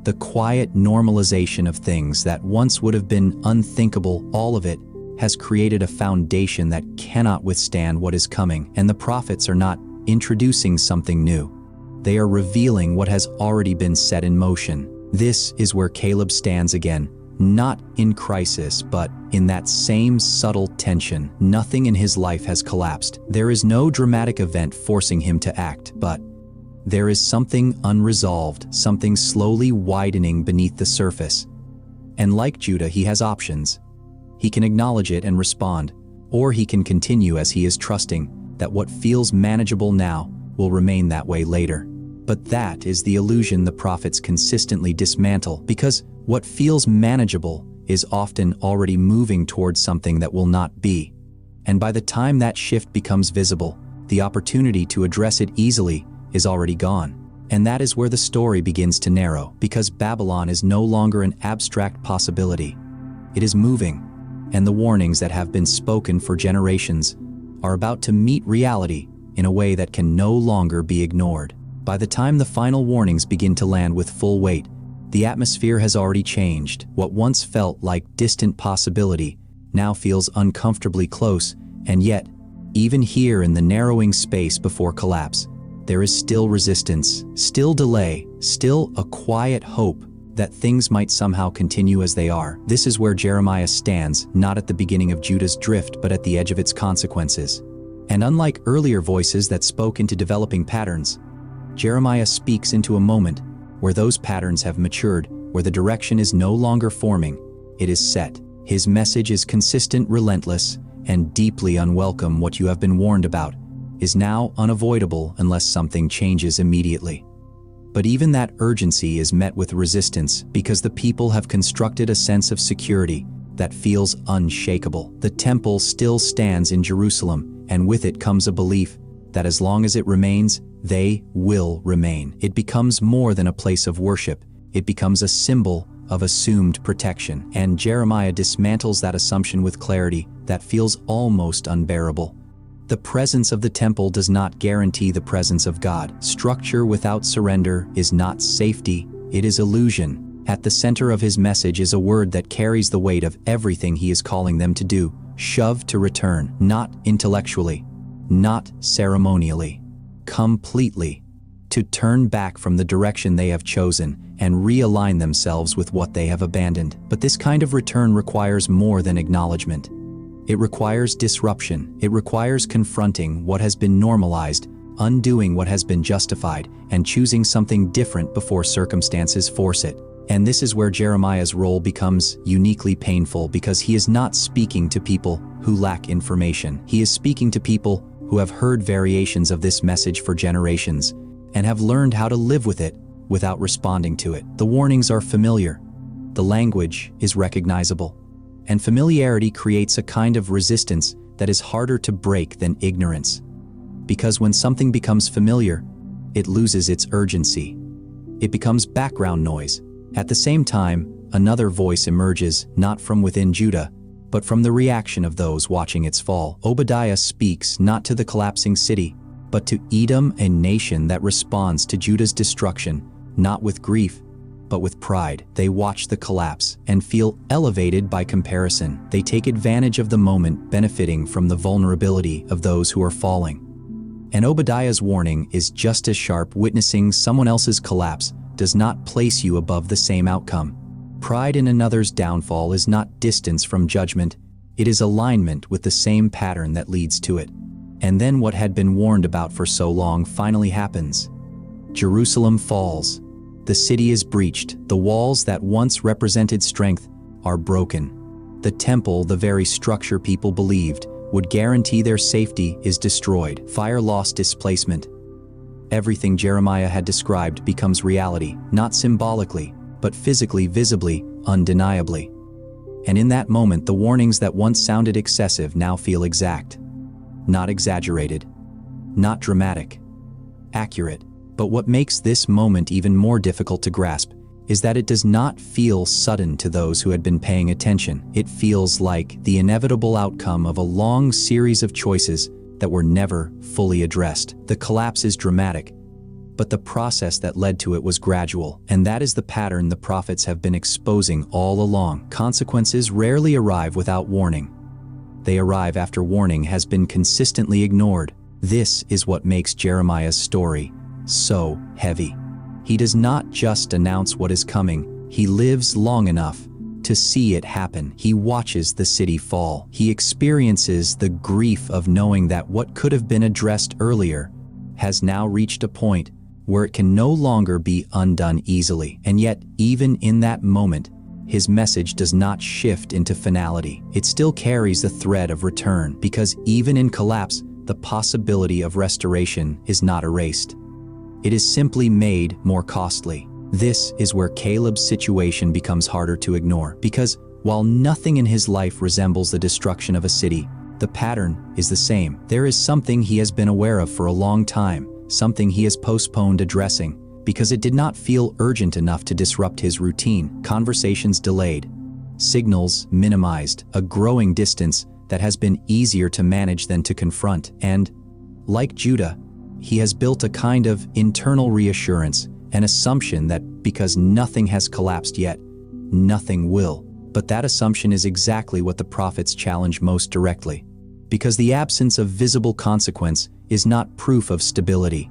the quiet normalization of things that once would have been unthinkable, all of it has created a foundation that cannot withstand what is coming. And the prophets are not introducing something new. They are revealing what has already been set in motion. This is where Caleb stands again, not in crisis, but in that same subtle tension. Nothing in his life has collapsed. There is no dramatic event forcing him to act, but there is something unresolved, something slowly widening beneath the surface. And like Judah, he has options. He can acknowledge it and respond, or he can continue as he is, trusting that what feels manageable now will remain that way later. But that is the illusion the prophets consistently dismantle, because what feels manageable is often already moving towards something that will not be. And by the time that shift becomes visible, the opportunity to address it easily is already gone. And that is where the story begins to narrow, because Babylon is no longer an abstract possibility. It is moving, and the warnings that have been spoken for generations are about to meet reality in a way that can no longer be ignored. By the time the final warnings begin to land with full weight, the atmosphere has already changed. What once felt like distant possibility now feels uncomfortably close, and yet, even here in the narrowing space before collapse, there is still resistance, still delay, still a quiet hope that things might somehow continue as they are. This is where Jeremiah stands, not at the beginning of Judah's drift, but at the edge of its consequences. And unlike earlier voices that spoke into developing patterns, Jeremiah speaks into a moment where those patterns have matured, where the direction is no longer forming, it is set. His message is consistent, relentless, and deeply unwelcome. What you have been warned about is now unavoidable unless something changes immediately. But even that urgency is met with resistance, because the people have constructed a sense of security that feels unshakable. The temple still stands in Jerusalem, and with it comes a belief that as long as it remains, they will remain. It becomes more than a place of worship. It becomes a symbol of assumed protection. And Jeremiah dismantles that assumption with clarity that feels almost unbearable. The presence of the temple does not guarantee the presence of God. Structure without surrender is not safety, it is illusion. At the center of his message is a word that carries the weight of everything he is calling them to do: shove to return, not intellectually, not ceremonially, completely, to turn back from the direction they have chosen and realign themselves with what they have abandoned. But this kind of return requires more than acknowledgement. It requires disruption. It requires confronting what has been normalized, undoing what has been justified, and choosing something different before circumstances force it. And this is where Jeremiah's role becomes uniquely painful, because he is not speaking to people who lack information. He is speaking to people who have heard variations of this message for generations and have learned how to live with it without responding to it. The warnings are familiar. The language is recognizable. And familiarity creates a kind of resistance that is harder to break than ignorance. Because when something becomes familiar, it loses its urgency. It becomes background noise. At the same time, another voice emerges, not from within Judah, but from the reaction of those watching its fall. Obadiah speaks not to the collapsing city, but to Edom, a nation that responds to Judah's destruction, not with grief, but with pride. They watch the collapse and feel elevated by comparison. They take advantage of the moment, benefiting from the vulnerability of those who are falling. And Obadiah's warning is just as sharp. Witnessing someone else's collapse does not place you above the same outcome. Pride in another's downfall is not distance from judgment, it is alignment with the same pattern that leads to it. And then what had been warned about for so long finally happens. Jerusalem falls. The city is breached. The walls that once represented strength are broken. The temple, the very structure people believed would guarantee their safety, is destroyed. Fire, loss, displacement. Everything Jeremiah had described becomes reality, not symbolically, but physically, visibly, undeniably. And in that moment, the warnings that once sounded excessive now feel exact. Not exaggerated, not dramatic, accurate. But what makes this moment even more difficult to grasp is that it does not feel sudden to those who had been paying attention. It feels like the inevitable outcome of a long series of choices that were never fully addressed. The collapse is dramatic, but the process that led to it was gradual, and that is the pattern the prophets have been exposing all along. Consequences rarely arrive without warning. They arrive after warning has been consistently ignored. This is what makes Jeremiah's story so heavy. He does not just announce what is coming, he lives long enough to see it happen. He watches the city fall. He experiences the grief of knowing that what could have been addressed earlier has now reached a point where it can no longer be undone easily. And yet, even in that moment, his message does not shift into finality. It still carries the thread of return, because even in collapse, the possibility of restoration is not erased. It is simply made more costly. This is where Caleb's situation becomes harder to ignore, because while nothing in his life resembles the destruction of a city, the pattern is the same. There is something he has been aware of for a long time, something he has postponed addressing, because it did not feel urgent enough to disrupt his routine. Conversations delayed, signals minimized, a growing distance that has been easier to manage than to confront. And, like Judah, he has built a kind of internal reassurance, an assumption that because nothing has collapsed yet, nothing will. But that assumption is exactly what the prophets challenge most directly, because the absence of visible consequence is not proof of stability.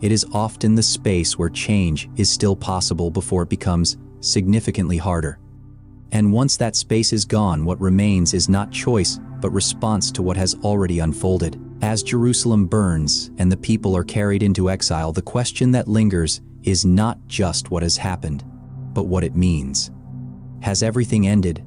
It is often the space where change is still possible before it becomes significantly harder. And once that space is gone, what remains is not choice, but response to what has already unfolded. As Jerusalem burns and the people are carried into exile, the question that lingers is not just what has happened, but what it means. Has everything ended?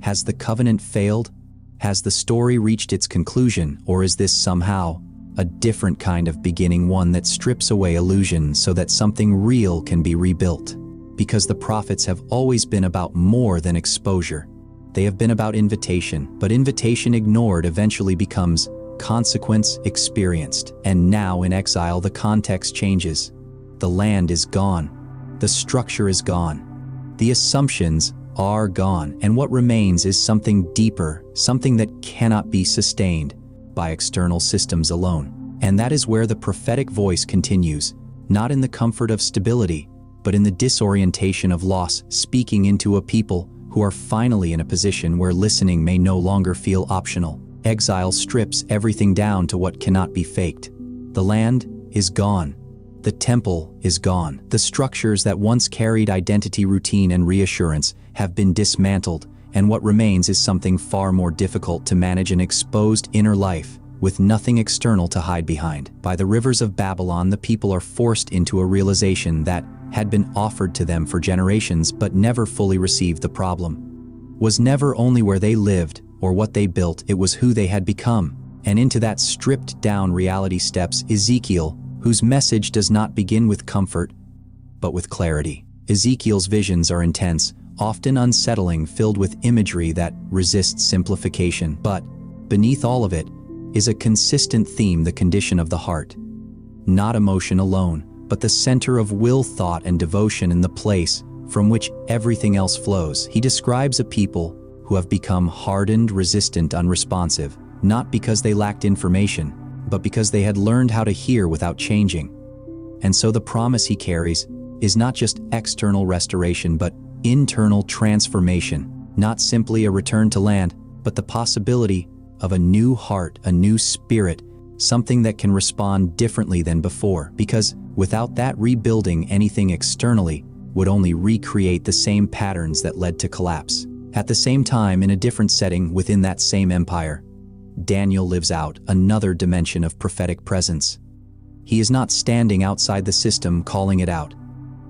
Has the covenant failed? Has the story reached its conclusion, or is this somehow a different kind of beginning, one that strips away illusion so that something real can be rebuilt? Because the prophets have always been about more than exposure. They have been about invitation, but invitation ignored eventually becomes consequence experienced. And now in exile, the context changes. The land is gone. The structure is gone. The assumptions are gone. And what remains is something deeper, something that cannot be sustained by external systems alone. And that is where the prophetic voice continues, not in the comfort of stability, but in the disorientation of loss, speaking into a people who are finally in a position where listening may no longer feel optional. Exile strips everything down to what cannot be faked. The land is gone. The temple is gone. The structures that once carried identity, routine, and reassurance have been dismantled, and what remains is something far more difficult to manage: an exposed inner life with nothing external to hide behind. By the rivers of Babylon, the people are forced into a realization that had been offered to them for generations but never fully received. The problem was never only where they lived or what they built, it was who they had become. And into that stripped-down reality steps Ezekiel, whose message does not begin with comfort, but with clarity. Ezekiel's visions are intense, often unsettling, filled with imagery that resists simplification. But beneath all of it is a consistent theme: the condition of the heart. Not emotion alone, but the center of will, thought, and devotion, in the place from which everything else flows. He describes a people who have become hardened, resistant, unresponsive, not because they lacked information, but because they had learned how to hear without changing. And so the promise he carries is not just external restoration, but internal transformation. Not simply a return to land, but the possibility of a new heart, a new spirit something that can respond differently than before, because without that, rebuilding anything externally would only recreate the same patterns that led to collapse. At the same time, in a different setting within that same empire, Daniel lives out another dimension of prophetic presence. He is not standing outside the system calling it out.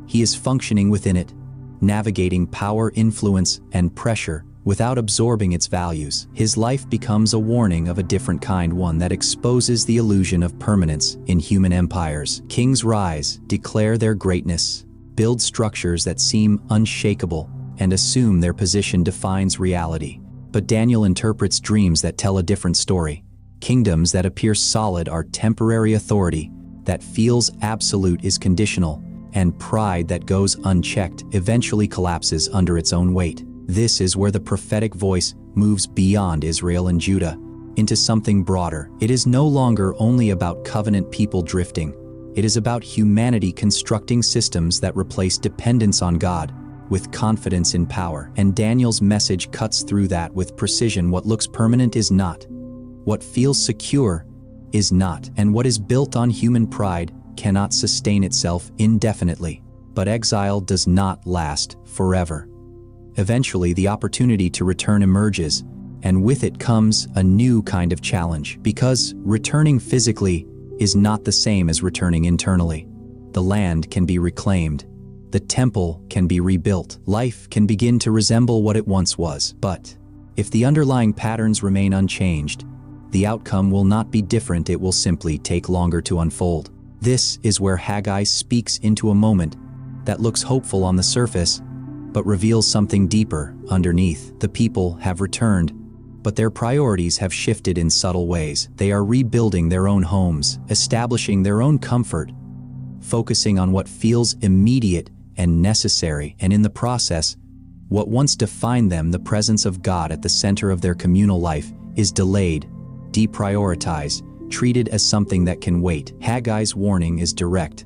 He is functioning within it, navigating power, influence, and pressure without absorbing its values. His life becomes a warning of a different kind, one that exposes the illusion of permanence in human empires. Kings rise, declare their greatness, build structures that seem unshakable, and assume their position defines reality. But Daniel interprets dreams that tell a different story. Kingdoms that appear solid are temporary, authority that feels absolute is conditional, and pride that goes unchecked eventually collapses under its own weight. This is where the prophetic voice moves beyond Israel and Judah into something broader. It is no longer only about covenant people drifting. It is about humanity constructing systems that replace dependence on God with confidence in power. And Daniel's message cuts through that with precision. What looks permanent is not. What feels secure is not. And what is built on human pride cannot sustain itself indefinitely. But exile does not last forever. Eventually, the opportunity to return emerges, and with it comes a new kind of challenge, because returning physically is not the same as returning internally. The land can be reclaimed. The temple can be rebuilt. Life can begin to resemble what it once was. But if the underlying patterns remain unchanged, the outcome will not be different. It will simply take longer to unfold. This is where Haggai speaks into a moment that looks hopeful on the surface, but reveals something deeper underneath. The people have returned, but their priorities have shifted in subtle ways. They are rebuilding their own homes, establishing their own comfort, focusing on what feels immediate and necessary, and in the process, what once defined them, the presence of God at the center of their communal life, is delayed, deprioritized, treated as something that can wait. Haggai's warning is direct.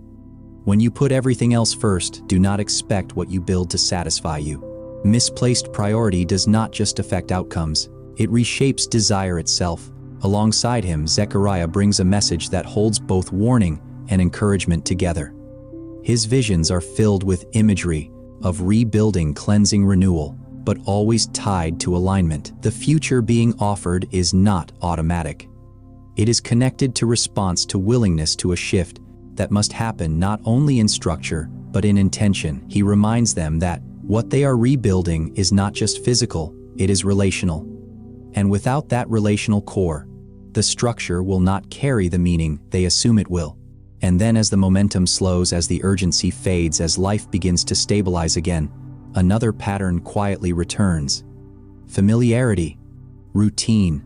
When you put everything else first, do not expect what you build to satisfy you. Misplaced priority does not just affect outcomes, it reshapes desire itself. Alongside him, Zechariah brings a message that holds both warning and encouragement together. His visions are filled with imagery of rebuilding, cleansing, renewal, but always tied to alignment. The future being offered is not automatic. It is connected to response, to willingness, to a shift that must happen not only in structure, but in intention. He reminds them that what they are rebuilding is not just physical, it is relational. And without that relational core, the structure will not carry the meaning they assume it will. And then as the momentum slows, as the urgency fades, as life begins to stabilize again, another pattern quietly returns. Familiarity, routine,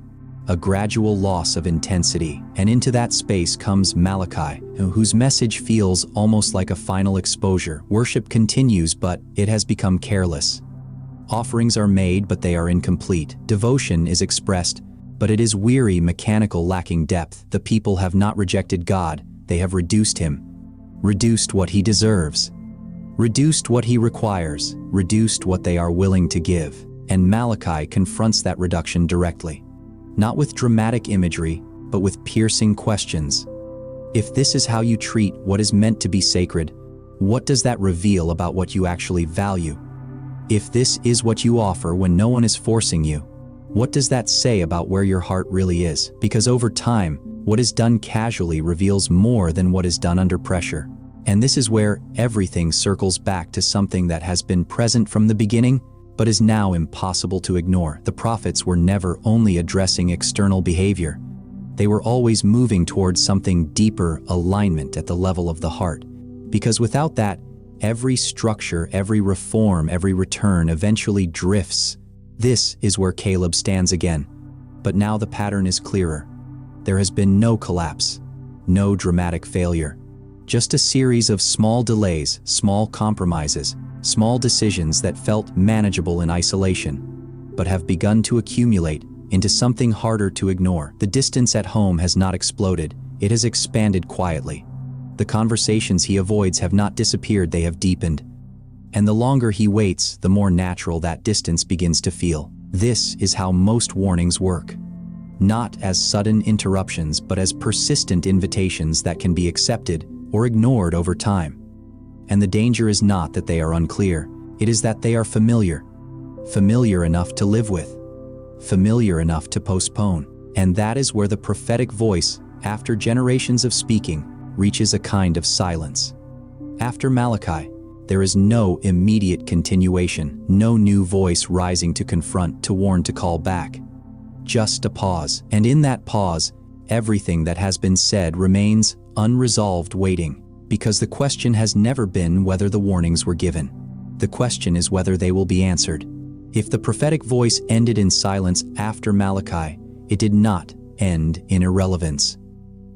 a gradual loss of intensity. And into that space comes Malachi, whose message feels almost like a final exposure. Worship continues, but it has become careless. Offerings are made, but they are incomplete. Devotion is expressed, but it is weary, mechanical, lacking depth. The people have not rejected God, they have reduced him. Reduced what he deserves. Reduced what he requires. Reduced what they are willing to give. And Malachi confronts that reduction directly. Not with dramatic imagery, but with piercing questions. If this is how you treat what is meant to be sacred, what does that reveal about what you actually value? If this is what you offer when no one is forcing you, what does that say about where your heart really is? Because over time, what is done casually reveals more than what is done under pressure. And this is where everything circles back to something that has been present from the beginning, but is now impossible to ignore. The prophets were never only addressing external behavior. They were always moving towards something deeper, alignment at the level of the heart. Because without that, every structure, every reform, every return eventually drifts. This is where Caleb stands again. But now the pattern is clearer. There has been no collapse, no dramatic failure. Just a series of small delays, small compromises, small decisions that felt manageable in isolation, but have begun to accumulate into something harder to ignore. The distance at home has not exploded, it has expanded quietly. The conversations he avoids have not disappeared, they have deepened. And the longer he waits, the more natural that distance begins to feel. This is how most warnings work. not as sudden interruptions but as persistent invitations that can be accepted or ignored over time. And the danger is not that they are unclear, it is that they are familiar. Familiar enough to live with. Familiar enough to postpone. And that is where the prophetic voice, after generations of speaking, reaches a kind of silence. After Malachi, there is no immediate continuation, no new voice rising to confront, to warn, to call back. Just a pause. And in that pause, everything that has been said remains unresolved, waiting. Because the question has never been whether the warnings were given. The question is whether they will be answered. If the prophetic voice ended in silence after Malachi, it did not end in irrelevance.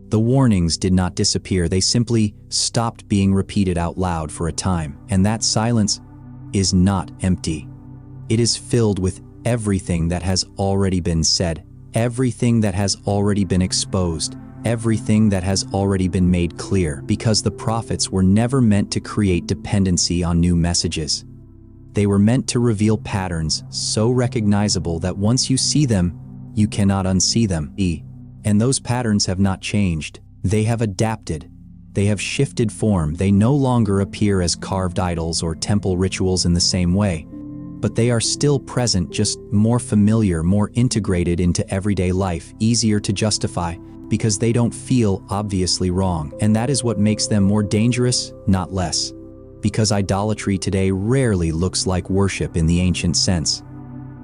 The warnings did not disappear, they simply stopped being repeated out loud for a time. And that silence is not empty. It is filled with everything that has already been said, everything that has already been exposed, everything that has already been made clear, because the prophets were never meant to create dependency on new messages. They were meant to reveal patterns so recognizable that once you see them, you cannot unsee them. And those patterns have not changed. They have adapted. They have shifted form. They no longer appear as carved idols or temple rituals in the same way, but they are still present, just more familiar, more integrated into everyday life, easier to justify, because they don't feel obviously wrong. And that is what makes them more dangerous, not less. Because idolatry today rarely looks like worship in the ancient sense.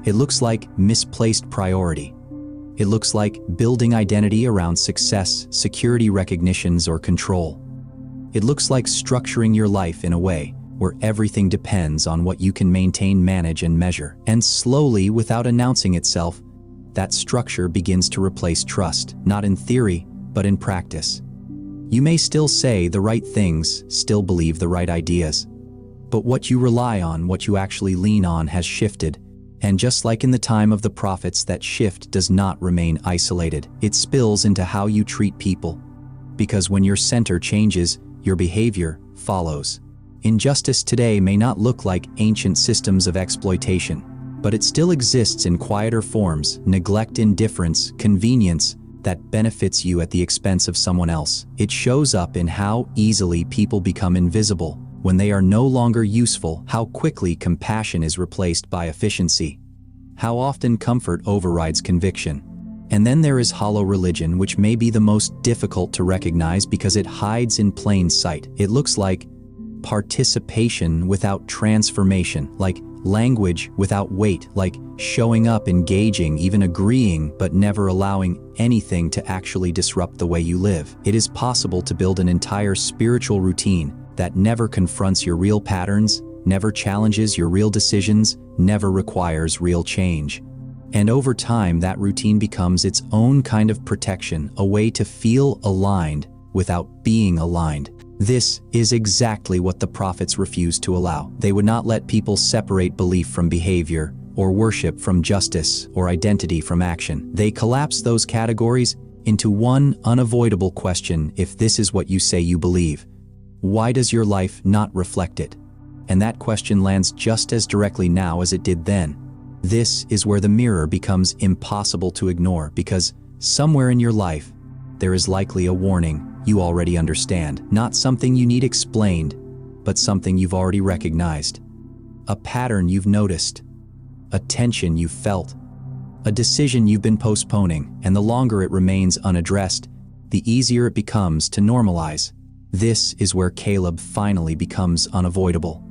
It looks like misplaced priority. It looks like building identity around success, security recognitions, or control. It looks like structuring your life in a way where everything depends on what you can maintain, manage, and measure. And slowly, without announcing itself, that structure begins to replace trust, not in theory, but in practice. You may still say the right things, still believe the right ideas, but what you rely on, what you actually lean on, has shifted. And just like in the time of the prophets, that shift does not remain isolated. It spills into how you treat people. Because when your center changes, your behavior follows. Injustice today may not look like ancient systems of exploitation, but it still exists in quieter forms: neglect, indifference, convenience that benefits you at the expense of someone else. It shows up in how easily people become invisible when they are no longer useful, how quickly compassion is replaced by efficiency, how often comfort overrides conviction. And then there is hollow religion, which may be the most difficult to recognize because it hides in plain sight. It looks like participation without transformation, like language without weight, like showing up, engaging, even agreeing, but never allowing anything to actually disrupt the way you live. It is possible to build an entire spiritual routine that never confronts your real patterns, never challenges your real decisions, never requires real change. And over time, that routine becomes its own kind of protection, a way to feel aligned without being aligned. This is exactly what the prophets refused to allow. They would not let people separate belief from behavior, or worship from justice, or identity from action. They collapsed those categories into one unavoidable question: if this is what you say you believe, why does your life not reflect it? And that question lands just as directly now as it did then. This is where the mirror becomes impossible to ignore, because somewhere in your life, there is likely a warning you already understand. Not something you need explained, but something you've already recognized. A pattern you've noticed. A tension you've felt. A decision you've been postponing, and the longer it remains unaddressed, the easier it becomes to normalize. This is where Caleb finally becomes unavoidable.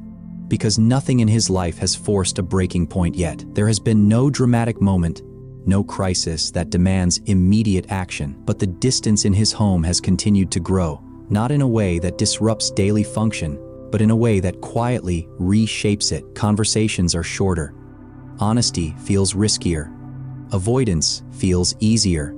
Because nothing in his life has forced a breaking point yet. There has been no dramatic moment, no crisis that demands immediate action, but the distance in his home has continued to grow, not in a way that disrupts daily function, but in a way that quietly reshapes it. Conversations are shorter. Honesty feels riskier. Avoidance feels easier.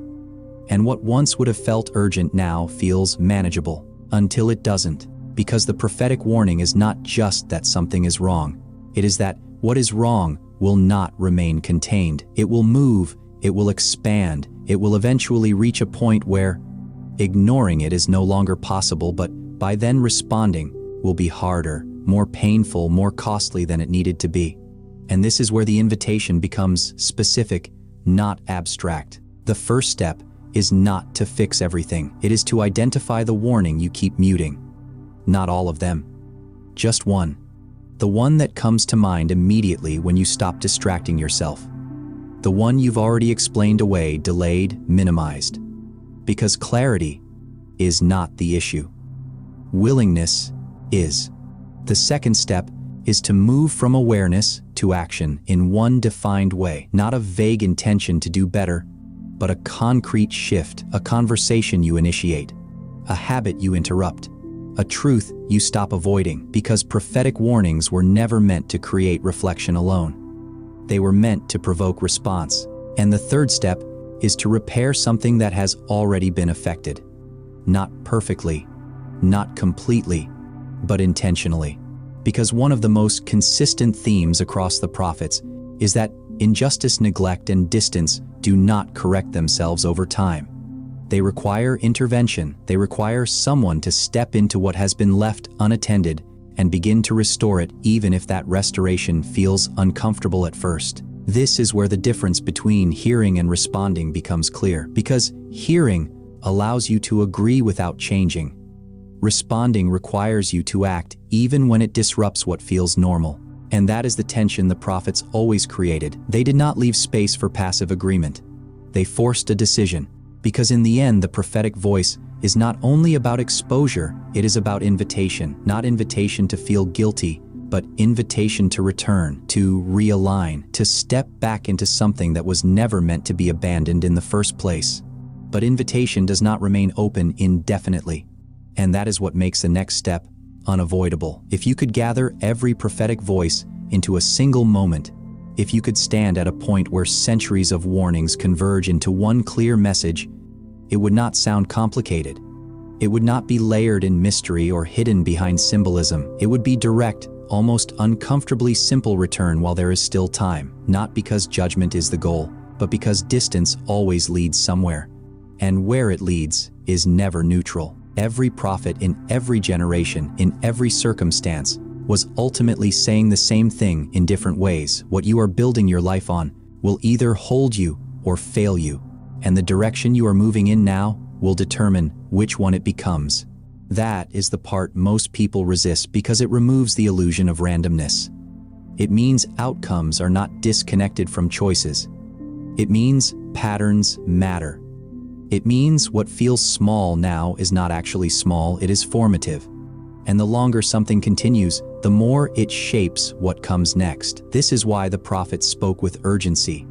And what once would have felt urgent now feels manageable, until it doesn't. Because the prophetic warning is not just that something is wrong. It is that what is wrong will not remain contained. It will move, it will expand, it will eventually reach a point where ignoring it is no longer possible, but by then responding will be harder, more painful, more costly than it needed to be. And this is where the invitation becomes specific, not abstract. The first step is not to fix everything. It is to identify the warning you keep muting. Not all of them. Just one. The one that comes to mind immediately when you stop distracting yourself. The one you've already explained away, delayed, minimized. Because clarity is not the issue. Willingness is. The second step is to move from awareness to action in one defined way, not a vague intention to do better, but a concrete shift, a conversation you initiate, a habit you interrupt, a truth you stop avoiding, because prophetic warnings were never meant to create reflection alone. They were meant to provoke response. And the third step is to repair something that has already been affected. Not perfectly, not completely, but intentionally. Because one of the most consistent themes across the prophets is that injustice, neglect, and distance do not correct themselves over time. They require intervention. They require someone to step into what has been left unattended and begin to restore it, even if that restoration feels uncomfortable at first. This is where the difference between hearing and responding becomes clear, because hearing allows you to agree without changing. Responding requires you to act even when it disrupts what feels normal. And that is the tension the prophets always created. They did not leave space for passive agreement. They forced a decision, because in the end, the prophetic voice is not only about exposure, it is about invitation. Not invitation to feel guilty, but invitation to return, to realign, to step back into something that was never meant to be abandoned in the first place. But invitation does not remain open indefinitely. And that is what makes the next step unavoidable. If you could gather every prophetic voice into a single moment, if you could stand at a point where centuries of warnings converge into one clear message, it would not sound complicated. It would not be layered in mystery or hidden behind symbolism. It would be direct, almost uncomfortably simple return while there is still time, not because judgment is the goal, but because distance always leads somewhere. And where it leads is never neutral. Every prophet in every generation, in every circumstance, was ultimately saying the same thing in different ways. What you are building your life on will either hold you or fail you, and the direction you are moving in now will determine which one it becomes. That is the part most people resist because it removes the illusion of randomness. It means outcomes are not disconnected from choices. It means patterns matter. It means what feels small now is not actually small, it is formative. And the longer something continues, the more it shapes what comes next. This is why the prophets spoke with urgency.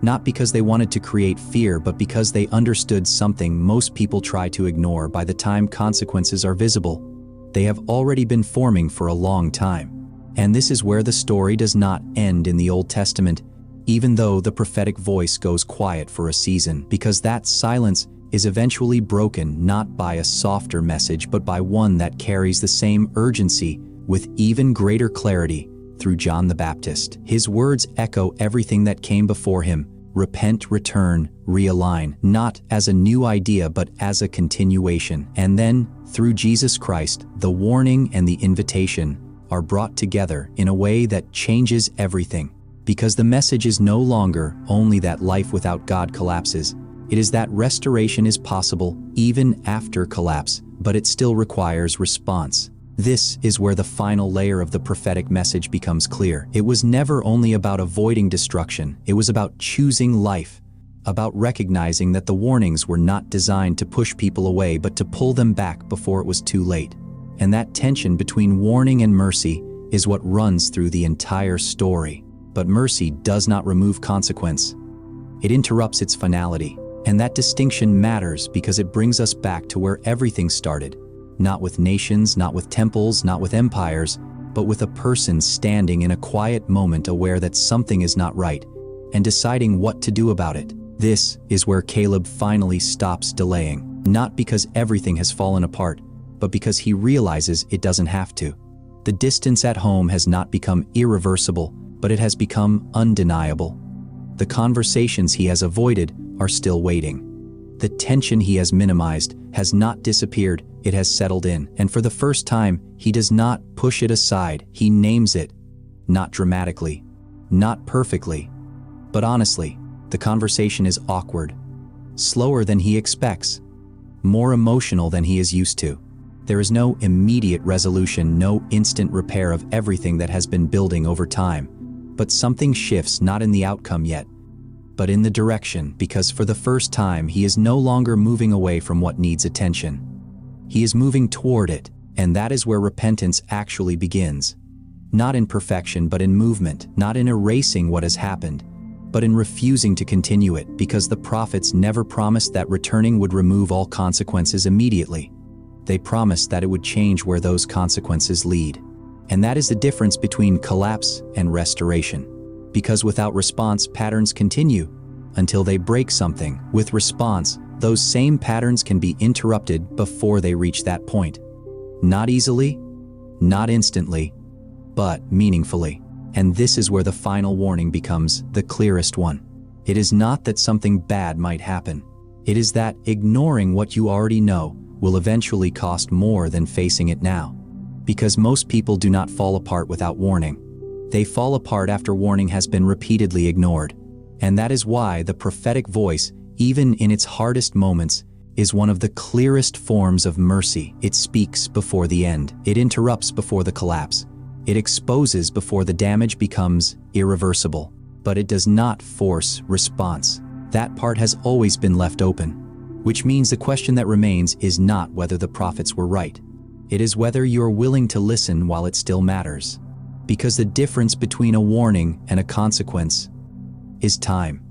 Not because they wanted to create fear, but because they understood something most people try to ignore. By the time consequences are visible, they have already been forming for a long time. And this is where the story does not end in the Old Testament, even though the prophetic voice goes quiet for a season, because that silence is eventually broken not by a softer message, but by one that carries the same urgency with even greater clarity through John the Baptist. His words echo everything that came before him: repent, return, realign, not as a new idea, but as a continuation. And then, through Jesus Christ, the warning and the invitation are brought together in a way that changes everything. Because the message is no longer only that life without God collapses, it is that restoration is possible even after collapse, but it still requires response. This is where the final layer of the prophetic message becomes clear. It was never only about avoiding destruction, it was about choosing life, about recognizing that the warnings were not designed to push people away, but to pull them back before it was too late. And that tension between warning and mercy is what runs through the entire story. But mercy does not remove consequence. It interrupts its finality. And that distinction matters because it brings us back to where everything started. Not with nations, not with temples, not with empires, but with a person standing in a quiet moment, aware that something is not right, and deciding what to do about it. This is where Caleb finally stops delaying. Not because everything has fallen apart, but because he realizes it doesn't have to. The distance at home has not become irreversible, but it has become undeniable. The conversations he has avoided are still waiting. The tension he has minimized has not disappeared, it has settled in. And for the first time, he does not push it aside, he names it. Not dramatically, not perfectly, but honestly. The conversation is awkward, slower than he expects, more emotional than he is used to. There is no immediate resolution, no instant repair of everything that has been building over time. But something shifts, not in the outcome yet, but in the direction, because for the first time he is no longer moving away from what needs attention. He is moving toward it, and that is where repentance actually begins. Not in perfection, but in movement, not in erasing what has happened, but in refusing to continue it, because the prophets never promised that returning would remove all consequences immediately. They promised that it would change where those consequences lead. And that is the difference between collapse and restoration. Because without response, patterns continue until they break something. With response, those same patterns can be interrupted before they reach that point. Not easily, not instantly, but meaningfully. And this is where the final warning becomes the clearest one. It is not that something bad might happen. It is that ignoring what you already know will eventually cost more than facing it now. Because most people do not fall apart without warning. They fall apart after warning has been repeatedly ignored. And that is why the prophetic voice, even in its hardest moments, is one of the clearest forms of mercy. It speaks before the end. It interrupts before the collapse. It exposes before the damage becomes irreversible. But it does not force response. That part has always been left open. Which means the question that remains is not whether the prophets were right. It is whether you are willing to listen while it still matters. Because the difference between a warning and a consequence is time.